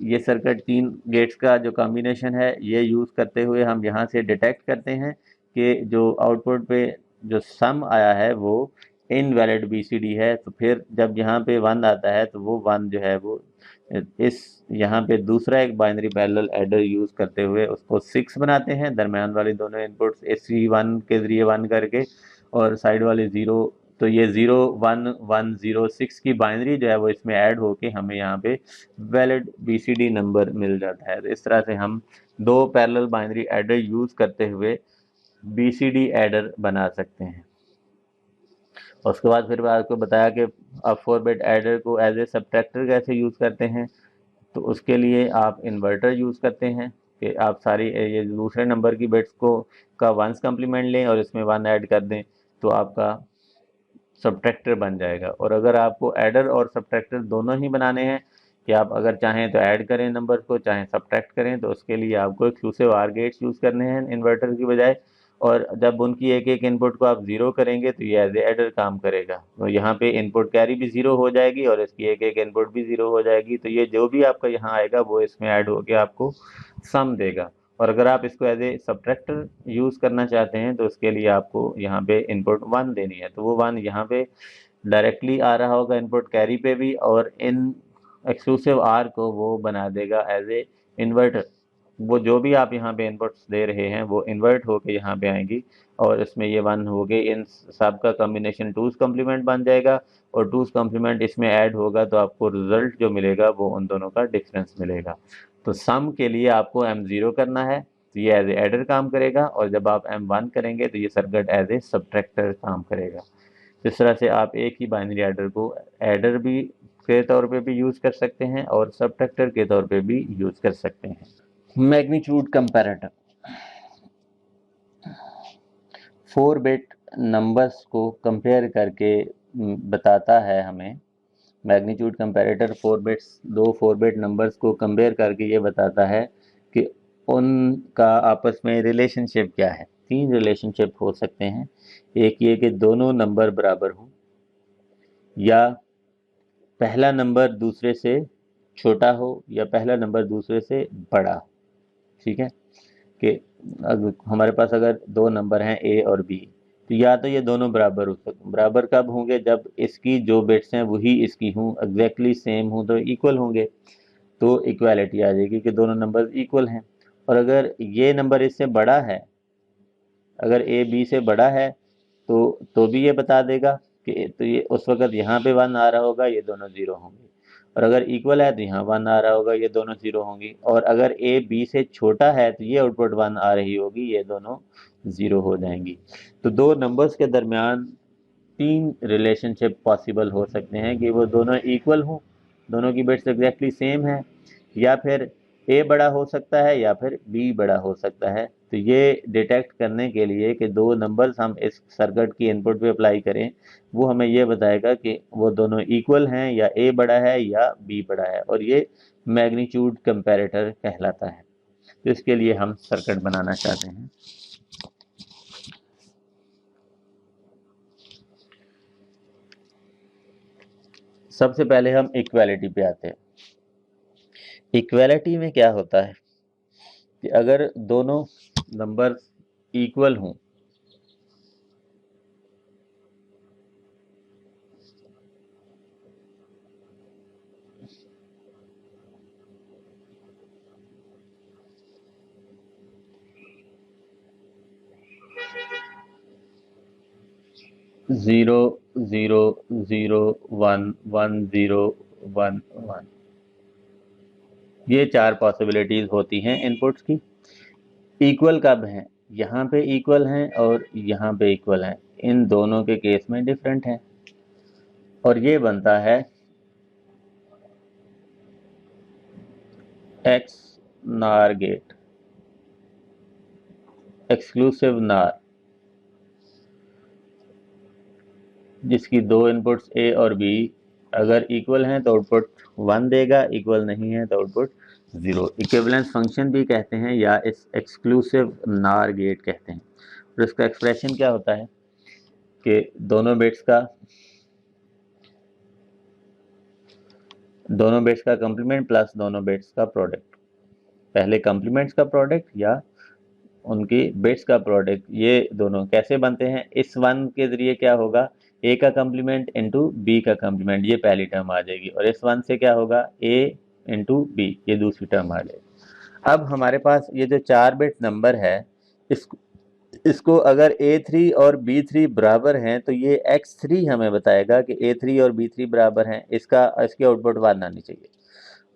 ये सर्किट 3 गेट्स का जो कॉम्बिनेशन है ये यूज़ करते हुए हम यहाँ से डिटेक्ट करते हैं कि जो आउटपुट पे जो सम आया है वो इनवैलिड बीसीडी है। तो फिर जब यहाँ पे 1 आता है तो वो 1 जो है वो इस यहाँ पे दूसरा एक बाइनरी पैरेलल एडर यूज़ करते हुए उसको 6 बनाते हैं, दरम्यान वाली दोनों इनपुट्स SC1 के ज़रिए 1 करके, और साइड वाले 0, तो ये 0 1 1 0 6 की बाइनरी जो है वो इसमें ऐड होके हमें यहाँ पे वैलिड बीसीडी नंबर मिल जाता है। तो इस तरह से हम 2 पैरेलल बाइनरी एडर यूज़ करते हुए बीसीडी एडर बना सकते हैं। और उसके बाद फिर आपको बताया कि आप 4 बिट एडर को एज ए सब्ट्रैक्टर कैसे यूज़ करते हैं। तो उसके लिए आप इन्वर्टर यूज़ करते हैं कि आप सारी ये दूसरे नंबर की बिट्स को का 1s कम्प्लीमेंट लें और इसमें 1 ऐड कर दें, तो आपका सब्ट्रैक्टर बन जाएगा। और अगर आपको एडर और सब्ट्रैक्टर दोनों ही बनाने हैं कि आप अगर चाहें तो ऐड करें नंबर को, चाहें सब्ट्रैक्ट करें, तो उसके लिए आपको एक्सक्लूसिव आर गेट्स यूज़ करने हैं इन्वर्टर की बजाय। और जब उनकी एक एक इनपुट को आप 0 करेंगे तो ये एज ए एडर काम करेगा। तो यहाँ पे इनपुट कैरी भी 0 हो जाएगी और इसकी एक एक इनपुट भी 0 हो जाएगी। तो ये जो भी आपका यहाँ आएगा वो इसमें ऐड होके आपको सम देगा। और अगर आप इसको एज ए सब्ट्रैक्टर यूज़ करना चाहते हैं तो उसके लिए आपको यहाँ पे इनपुट 1 देनी है, तो वो 1 यहाँ पे डायरेक्टली आ रहा होगा इनपुट कैरी पे भी, और इन एक्सक्लूसिव आर को वो बना देगा एज ए इन्वर्टर। वो जो भी आप यहाँ पे इनपुट्स दे रहे हैं वो इन्वर्ट होके यहाँ पे आएंगी, और इसमें ये 1 हो गए, इन सब का कॉम्बिनेशन 2's कम्प्लीमेंट बन जाएगा, और 2's कम्प्लीमेंट इसमें ऐड होगा तो आपको रिजल्ट जो मिलेगा वो उन दोनों का डिफरेंस मिलेगा। तो सम के लिए आपको M0 करना है, तो ये एज ए एडर काम करेगा, और जब आप M1 करेंगे तो ये सर्किट एज ए सब्ट्रैक्टर काम करेगा। इस तरह से आप एक ही बाइनरी एडर को एडर भी के तौर पे भी यूज़ कर सकते हैं और सब्ट्रैक्टर के तौर पे भी यूज़ कर सकते हैं। मैग्नीट्यूड कंपैरेटर 4 बिट नंबर्स को कंपेयर करके बताता है हमें। मैग्नीट्यूड कंपैरेटर 4 बिट नंबर्स को कंपेयर करके ये बताता है कि उनका आपस में रिलेशनशिप क्या है। 3 रिलेशनशिप हो सकते हैं। एक ये कि दोनों नंबर बराबर हों, या पहला नंबर दूसरे से छोटा हो, या पहला नंबर दूसरे से बड़ा हो। ठीक है, कि हमारे पास अगर 2 नंबर हैं A और B, तो या तो ये दोनों बराबर हो सकते। बराबर कब होंगे? जब इसकी जो बिट्स हैं वही इसकी हों, एग्जैक्टली सेम हों, तो इक्वल होंगे, तो इक्वालिटी आ जाएगी कि दोनों नंबर इक्वल हैं। और अगर ये नंबर इससे बड़ा है, अगर A B से बड़ा है तो भी ये बता देगा कि तो ये उस वक्त यहाँ पे 1 आ रहा होगा, ये दोनों 0 होंगे। और अगर इक्वल है तो यहाँ 1 आ रहा होगा, ये दोनों 0 होंगी। और अगर A B से छोटा है तो ये आउटपुट 1 आ रही होगी, ये दोनों 0 हो जाएंगी। तो 2 नंबर्स के दरमियान 3 रिलेशनशिप पॉसिबल हो सकते हैं कि वो दोनों इक्वल हों, दोनों की बिट्स एग्जैक्टली सेम है, या फिर A बड़ा हो सकता है या फिर B बड़ा हो सकता है। तो ये डिटेक्ट करने के लिए कि 2 नंबर्स हम इस सर्किट की इनपुट पे अप्लाई करें, वो हमें ये बताएगा कि वो दोनों इक्वल हैं, या A बड़ा है या B बड़ा है, और ये मैग्नीट्यूड कंपैरेटर कहलाता है। तो इसके लिए हम सर्किट बनाना चाहते हैं। सबसे पहले हम इक्वालिटी पे आते हैं। इक्वालिटी में क्या होता है कि अगर दोनों नंबर इक्वल हों, ज़ीरो ज़ीरो ज़ीरो 1 1 0 1 1, ये 4 पॉसिबिलिटीज़ होती हैं इनपुट्स की। इक्वल कब हैं? यहाँ पे इक्वल हैं और यहाँ पे इक्वल हैं, इन दोनों के केस में डिफरेंट हैं। और ये बनता है एक्स नार गेट, एक्सक्लूसिव नार, जिसकी दो इनपुट्स ए और बी अगर इक्वल हैं तो आउटपुट 1 देगा, इक्वल नहीं है तो आउटपुट 0। इक्विवेलेंस फंक्शन भी कहते हैं या इस एक्सक्लूसिव नार गेट कहते हैं। और इसका एक्सप्रेशन क्या होता है कि दोनों बिट्स का कंप्लीमेंट प्लस दोनों बिट्स का प्रोडक्ट, पहले कंप्लीमेंट्स का प्रोडक्ट या उनकी बिट्स का प्रोडक्ट, ये दोनों कैसे बनते हैं। इस वन के जरिए क्या होगा, ए का कंप्लीमेंट इंटू बी का कंप्लीमेंट, ये पहली टर्म आ जाएगी, और इस वन से क्या होगा, ए इंटू बी, ये दूसरी टर्म आ जाएगी। अब हमारे पास ये जो 4 बिट नंबर है, इसको अगर A3 और B3 बराबर हैं तो ये X3 हमें बताएगा कि A3 और B3 बराबर हैं, इसकी आउटपुट 1 आनी चाहिए।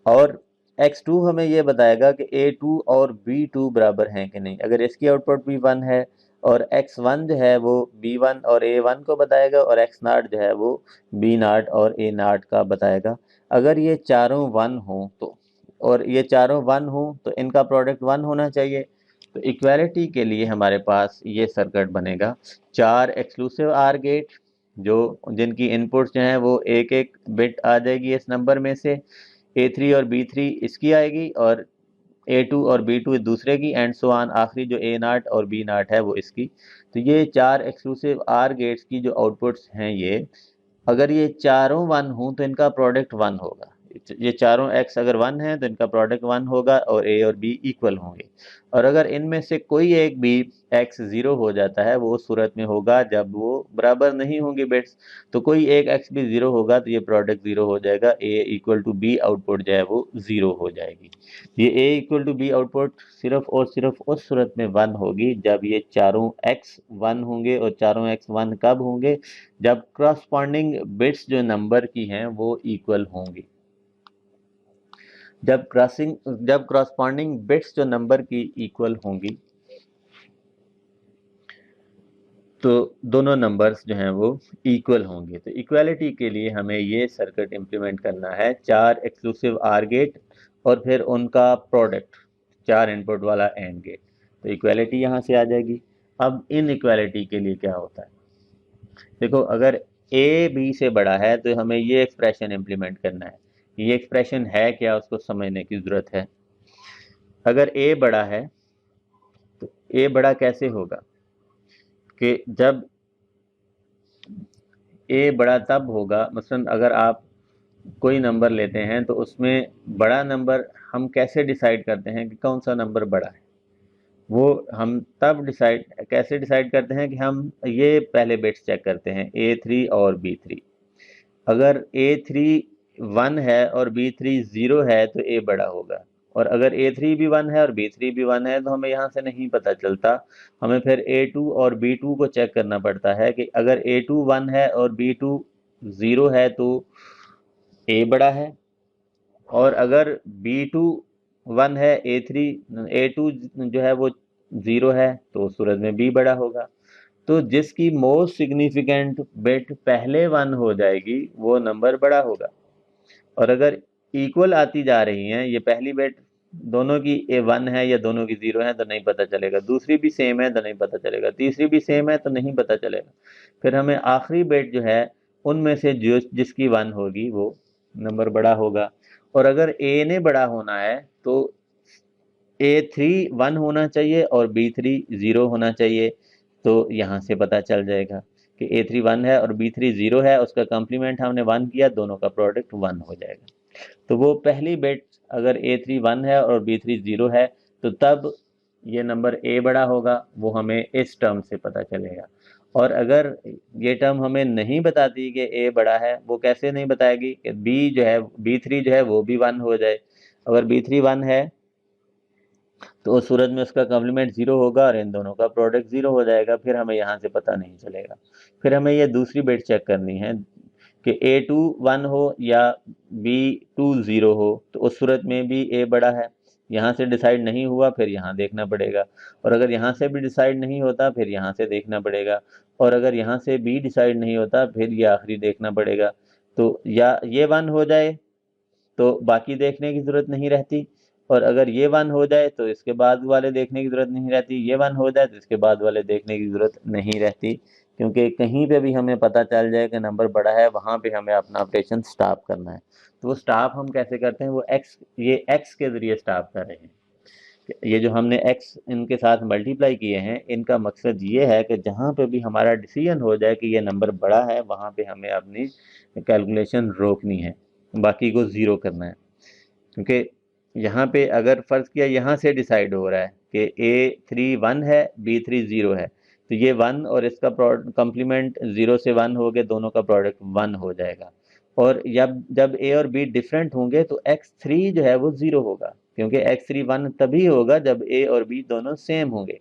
और X2 हमें ये बताएगा कि A2 और B2 बराबर हैं कि नहीं, अगर इसकी आउटपुट भी 1 है। और X1 जो है वो B1 और A1 को बताएगा, और X0 जो है वो B0 और A0 का बताएगा। अगर ये चारों 1 हों तो, और ये चारों 1 हों तो इनका प्रोडक्ट 1 होना चाहिए। तो इक्वालिटी के लिए हमारे पास ये सर्किट बनेगा, 4 एक्सक्लूसिव आर गेट जो जिनकी इनपुट्स जो हैं वो एक एक बिट आ जाएगी इस नंबर में से, A3 और B3 इसकी आएगी, और A2 और B2 दूसरे की, एंड सो ऑन, आखिरी जो A0 और B0 है वो इसकी। तो ये 4 एक्सक्लूसिव आर गेट्स की जो आउटपुट्स हैं, ये अगर ये चारों 1 हों तो इनका प्रोडक्ट 1 होगा। ये चारों x अगर 1 है तो इनका प्रोडक्ट 1 होगा, और a और b इक्वल होंगे। और अगर इनमें से कोई एक भी x 0 हो जाता है, वो उस सूरत में होगा जब वो बराबर नहीं होंगे बिट्स। तो कोई एक x भी 0 होगा तो ये प्रोडक्ट 0 हो जाएगा, a equal to b output जो है वो 0 हो जाएगी। ये a equal to b output सिर्फ और सिर्फ उस सूरत में 1 होगी जब ये चारों x 1 होंगे। और चारों x 1 कब होंगे, जब क्रॉसपॉन्डिंग बिट्स जो नंबर की हैं वो इक्वल होंगी। जब क्रॉसपॉन्डिंग बिट्स जो नंबर की इक्वल होंगी तो दोनों नंबर्स जो हैं वो इक्वल होंगे। तो इक्वालिटी के लिए हमें ये सर्किट इंप्लीमेंट करना है, 4 एक्सक्लूसिव आर गेट और फिर उनका प्रोडक्ट 4 इनपुट वाला एंड गेट। तो इक्वालिटी यहाँ से आ जाएगी। अब इन इक्वालिटी के लिए क्या होता है, देखो अगर ए बी से बड़ा है तो हमें ये एक्सप्रेशन इंप्लीमेंट करना है। ये एक्सप्रेशन है क्या, उसको समझने की ज़रूरत है। अगर ए बड़ा है तो ए बड़ा कैसे होगा कि जब ए बड़ा तब होगा, मसलन अगर आप कोई नंबर लेते हैं तो उसमें बड़ा नंबर हम कैसे डिसाइड करते हैं कि कौन सा नंबर बड़ा है, वो हम तब कैसे डिसाइड करते हैं कि हम ये पहले बिट्स चेक करते हैं, A3 और B3। अगर A3 1 है और B3 0 है तो A बड़ा होगा, और अगर A3 भी 1 है और B3 भी 1 है तो हमें यहाँ से नहीं पता चलता। हमें फिर A2 और B2 को चेक करना पड़ता है कि अगर A2 1 है और B2 0 है तो A बड़ा है, और अगर B2 1 है, A2 जो है वो 0 है, तो उस सूरत में B बड़ा होगा। तो जिसकी मोस्ट सिग्निफिकेंट बिट पहले 1 हो जाएगी वो नंबर बड़ा होगा। और अगर इक्वल आती जा रही हैं, ये पहली बिट दोनों की A1 है या दोनों की 0 है तो नहीं पता चलेगा, दूसरी भी सेम है तो नहीं पता चलेगा, तीसरी भी सेम है तो नहीं पता चलेगा। फिर हमें आखिरी बिट जो है उनमें से जिसकी 1 होगी वो नंबर बड़ा होगा। और अगर A ने बड़ा होना है तो A3 1 होना चाहिए और B3 0 होना चाहिए। तो यहाँ से पता चल जाएगा कि A3 1 है और B3 0 है, उसका कंप्लीमेंट हमने 1 किया, दोनों का प्रोडक्ट 1 हो जाएगा। तो वो पहली बिट अगर A3 1 है और B3 0 है तो तब ये नंबर A बड़ा होगा, वो हमें इस टर्म से पता चलेगा। और अगर ये टर्म हमें नहीं बताती कि A बड़ा है, वो कैसे नहीं बताएगी कि B3 जो है वो भी 1 हो जाए। अगर B3 1 है तो उस सूरत में उसका कॉम्प्लीमेंट 0 होगा और इन दोनों का प्रोडक्ट 0 हो जाएगा। फिर हमें यहाँ से पता नहीं चलेगा। फिर हमें ये दूसरी बिट चेक करनी है कि A2 1 हो या B2 0 हो, तो उस सूरत में भी A बड़ा है। यहाँ से डिसाइड नहीं हुआ, फिर यहाँ देखना पड़ेगा। और अगर यहाँ से भी डिसाइड नहीं होता फिर यहाँ से देखना पड़ेगा। और अगर यहाँ से भी डिसाइड नहीं होता फिर ये आखिरी देखना पड़ेगा। तो या ये 1 हो जाए तो बाकी देखने की ज़रूरत नहीं रहती, और अगर ये 1 हो जाए तो इसके बाद वाले देखने की ज़रूरत नहीं रहती, ये 1 हो जाए तो इसके बाद वाले देखने की ज़रूरत नहीं रहती, क्योंकि कहीं पे भी हमें पता चल जाए कि नंबर बड़ा है, वहाँ पे हमें अपना ऑपरेशन स्टॉप करना है। तो वो स्टॉप हम कैसे करते हैं, वो ये एक्स के ज़रिए स्टॉप कर रहे हैं। ये जो हमने एक्स इनके साथ मल्टीप्लाई किए हैं, इनका मकसद ये है कि जहाँ पे भी हमारा डिसीजन हो जाए कि ये नंबर बड़ा है, वहाँ पे हमें अपनी कैलकुलेशन रोकनी है, बाकी को ज़ीरो करना है। क्योंकि यहाँ पे अगर फ़र्ज़ किया यहाँ से डिसाइड हो रहा है कि A3 1 है, B3 0 है, तो ये 1 और इसका कॉम्प्लीमेंट 0 से 1 हो गए, दोनों का प्रोडक्ट 1 हो जाएगा। और जब जब A और B डिफरेंट होंगे तो X3 जो है वो 0 होगा, क्योंकि X3 1 तभी होगा जब A और B दोनों सेम होंगे।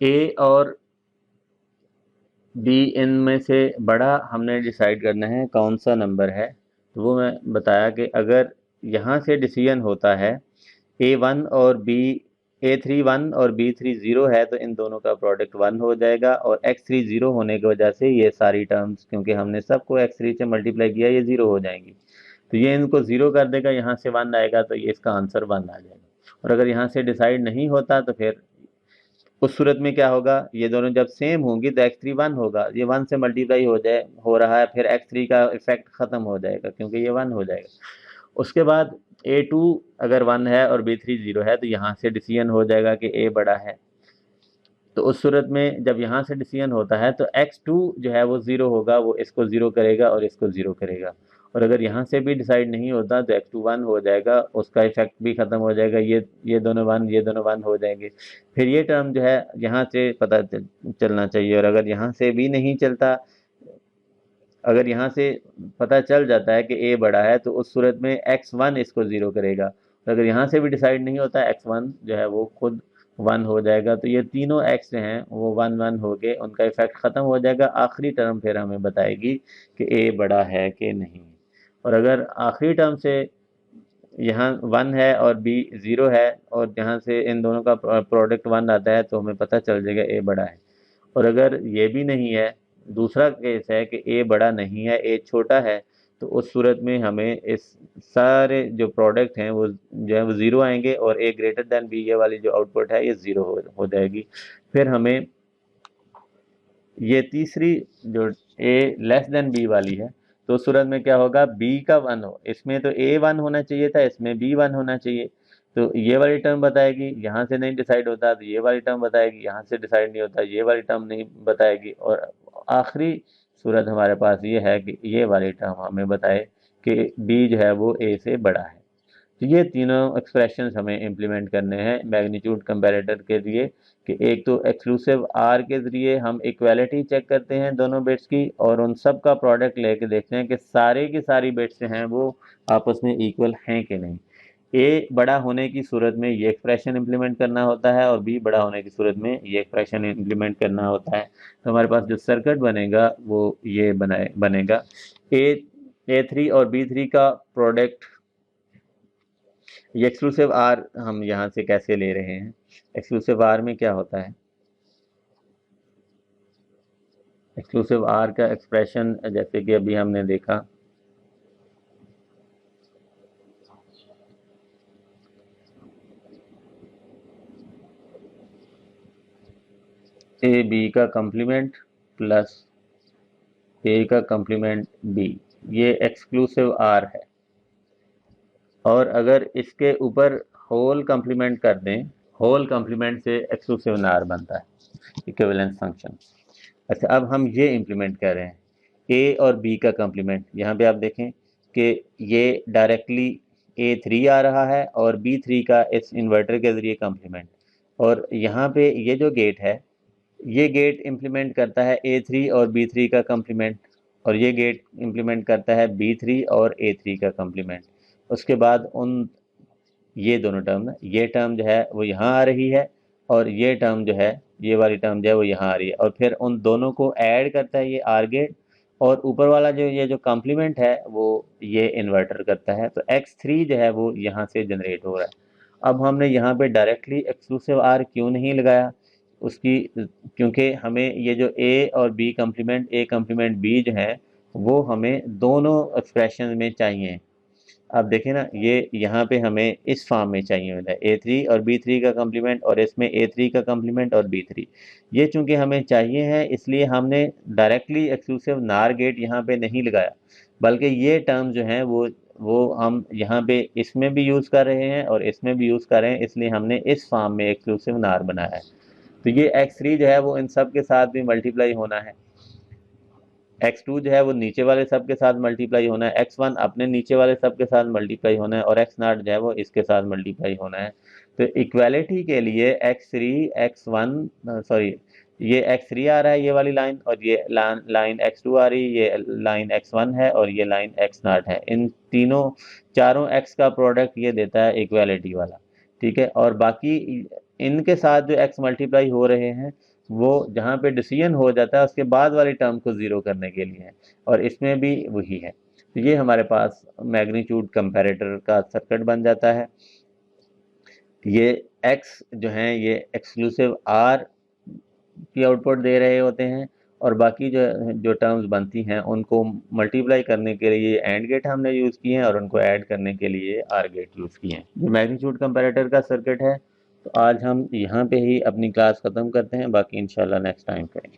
A और B इनमें से बड़ा हमने डिसाइड करना है कौन सा नंबर है, तो वो मैं बताया कि अगर यहाँ से डिसीजन होता है A1 और A3 1 और B3 0 है, तो इन दोनों का प्रोडक्ट 1 हो जाएगा, और X3 0 होने की वजह से ये सारी टर्म्स, क्योंकि हमने सबको X3 से मल्टीप्लाई किया, ये 0 हो जाएंगी। तो ये इनको 0 कर देगा, यहाँ से 1 आएगा, तो ये इसका आंसर 1 आ जाएगा। और अगर यहाँ से डिसाइड नहीं होता तो फिर उस सूरत में क्या होगा, ये दोनों जब सेम होंगी तो X3 1 होगा, ये 1 से मल्टीप्लाई हो रहा है, फिर X3 का इफेक्ट खत्म हो जाएगा क्योंकि ये 1 हो जाएगा। उसके बाद A2 अगर 1 है और B3 0 है, तो यहाँ से डिसीजन हो जाएगा कि A बड़ा है। तो उस सूरत में जब यहाँ से डिसीजन होता है तो X2 जो है वो 0 होगा, वो इसको 0 करेगा और इसको 0 करेगा। और अगर यहाँ से भी डिसाइड नहीं होता तो X2 1 हो जाएगा, उसका इफेक्ट भी खत्म हो जाएगा, ये दोनों 1, ये दोनों 1 हो जाएंगे। फिर ये टर्म जो है यहाँ से पता चलना चाहिए, और अगर यहाँ से भी नहीं चलता, अगर यहाँ से पता चल जाता है कि ए बड़ा है, तो उस सूरत में x1 इसको 0 करेगा, और अगर यहाँ से भी डिसाइड नहीं होता, x1 जो है वो खुद 1 हो जाएगा। तो ये तीनों x जो हैं वो 1 1 हो गए, उनका इफेक्ट ख़त्म हो जाएगा। आखिरी टर्म फिर हमें बताएगी कि ए बड़ा है कि नहीं। और अगर आखिरी टर्म से यहाँ 1 है और बी 0 है, और यहाँ से इन दोनों का प्रोडक्ट 1 आता है, तो हमें पता चल जाएगा ए बड़ा है। और अगर ये भी नहीं है, दूसरा केस है कि ए बड़ा नहीं है, ए छोटा है, तो उस सूरत में हमें इस सारे जो प्रोडक्ट हैं वो जो है वो 0 आएंगे, और ए ग्रेटर देन बी, ये वाली जो आउटपुट है ये 0 हो जाएगी। फिर हमें ये तीसरी जो ए लेस देन बी वाली है, तो उस सूरत में क्या होगा, बी का 1 हो, इसमें तो ए 1 होना चाहिए था, इसमें बी 1 होना चाहिए, तो ये वाली टर्म बताएगी। यहाँ से नहीं डिसाइड होता तो ये वाली टर्म बताएगी, यहाँ से डिसाइड नहीं होता ये वाली टर्म नहीं बताएगी, और आखिरी सूरत हमारे पास ये है कि ये वाली टर्म हमें बताए कि बी जो है वो ए से बड़ा है। तो ये तीनों एक्सप्रेशंस हमें इम्प्लीमेंट करने हैं मैग्नीट्यूड कंपैरेटर के लिए, कि एक तो एक्सक्लूसिव आर के ज़रिए हम इक्वालिटी चेक करते हैं दोनों बिट्स की, और उन सब का प्रोडक्ट लेके देखते हैं कि सारे की सारी बिट्स हैं वो आपस में इक्वल हैं कि नहीं। ए बड़ा होने की सूरत में ये एक्सप्रेशन इम्प्लीमेंट करना होता है, और बी बड़ा होने की सूरत में ये एक्सप्रेशन इम्प्लीमेंट करना होता है। तो हमारे पास जो सर्किट बनेगा वो ये बनेगा A3 और B3 का प्रोडक्ट। ये एक्सक्लूसिव आर हम यहाँ से कैसे ले रहे हैं, एक्सक्लूसिव आर में क्या होता है, एक्सक्लूसिव आर का एक्सप्रेशन जैसे कि अभी हमने देखा, ए बी का कम्प्लीमेंट प्लस ए का कम्प्लीमेंट बी, ये एक्सक्लूसिव आर है। और अगर इसके ऊपर होल कम्प्लीमेंट कर दें, होल कम्प्लीमेंट से एक्सक्लूसिव आर बनता है, इक्विवेलेंस फंक्शन। अच्छा, अब हम ये इम्प्लीमेंट कर रहे हैं ए और बी का कम्प्लीमेंट। यहाँ पे आप देखें कि ये डायरेक्टली A3 आ रहा है और B3 का इस इन्वर्टर के ज़रिए कम्प्लीमेंट, और यहाँ पे ये जो गेट है, ये गेट इम्प्लीमेंट करता है A3 और B3 का कम्प्लीमेंट, और ये गेट इम्प्लीमेंट करता है B3 और A3 का कम्प्लीमेंट। उसके बाद उन ये दोनों टर्म, ये टर्म जो है वो यहाँ आ रही है, और ये टर्म जो है, ये वाली टर्म जो है वो यहाँ आ रही है, और फिर उन दोनों को ऐड करता है ये आर गेट, और ऊपर वाला जो ये जो कॉम्प्लीमेंट है वो ये इन्वर्टर करता है। तो X3 जो है वो यहाँ से जनरेट हो रहा है। अब हमने यहाँ पे डायरेक्टली एक्सक्लूसिव आर क्यों नहीं लगाया, उसकी क्योंकि हमें ये जो ए और B complement, A complement B जो है वो हमें दोनों एक्सप्रेशन में चाहिए। अब देखें ना, ये यहाँ पे हमें इस फॉर्म में चाहिए होता है A3 और B3 का कम्प्लीमेंट, और इसमें A3 का कम्प्लीमेंट और B3। ये चूंकि हमें चाहिए है, इसलिए हमने डायरेक्टली एक्सक्लूसिव नार गेट यहाँ पे नहीं लगाया, बल्कि ये टर्म जो है वो हम यहाँ पे इसमें भी यूज़ कर रहे हैं और इसमें भी यूज़ कर रहे हैं, इसलिए हमने इस फॉर्म में एक्सक्लूसिव नार बनाया है। तो ये X3 जो है वो इन सब के साथ भी मल्टीप्लाई होना है, X2 जो है वो नीचे वाले सब के साथ मल्टीप्लाई होना है, X1 अपने नीचे वाले सब के साथ मल्टीप्लाई होना है, और X0 जो है वो इसके साथ मल्टीप्लाई होना है। तो इक्वालिटी के लिए X3 X1 सॉरी, ये X3 आ रहा है ये वाली लाइन, और ये लाइन X2 आ रही है, ये लाइन X1 है, और ये लाइन X0 है। इन तीनों चारों X का प्रोडक्ट ये देता है इक्वालिटी वाला, ठीक है। और बाकी इनके साथ जो X मल्टीप्लाई हो रहे हैं वो जहाँ पे डिसीजन हो जाता है उसके बाद वाली टर्म को ज़ीरो करने के लिए है, और इसमें भी वही है। तो ये हमारे पास मैग्नीट्यूड कंपैरेटर का सर्किट बन जाता है। ये x जो हैं ये एक्सक्लूसिव r की आउटपुट दे रहे होते हैं, और बाकी जो जो टर्म्स बनती हैं उनको मल्टीप्लाई करने के लिए एंड गेट हमने यूज़ किए हैं, और उनको ऐड करने के लिए आर गेट यूज़ किए हैं। ये मैग्नीट्यूड कंपैरेटर का सर्किट है। तो आज हम यहाँ पे ही अपनी क्लास ख़त्म करते हैं, बाकी इंशाल्लाह नेक्स्ट टाइम करेंगे।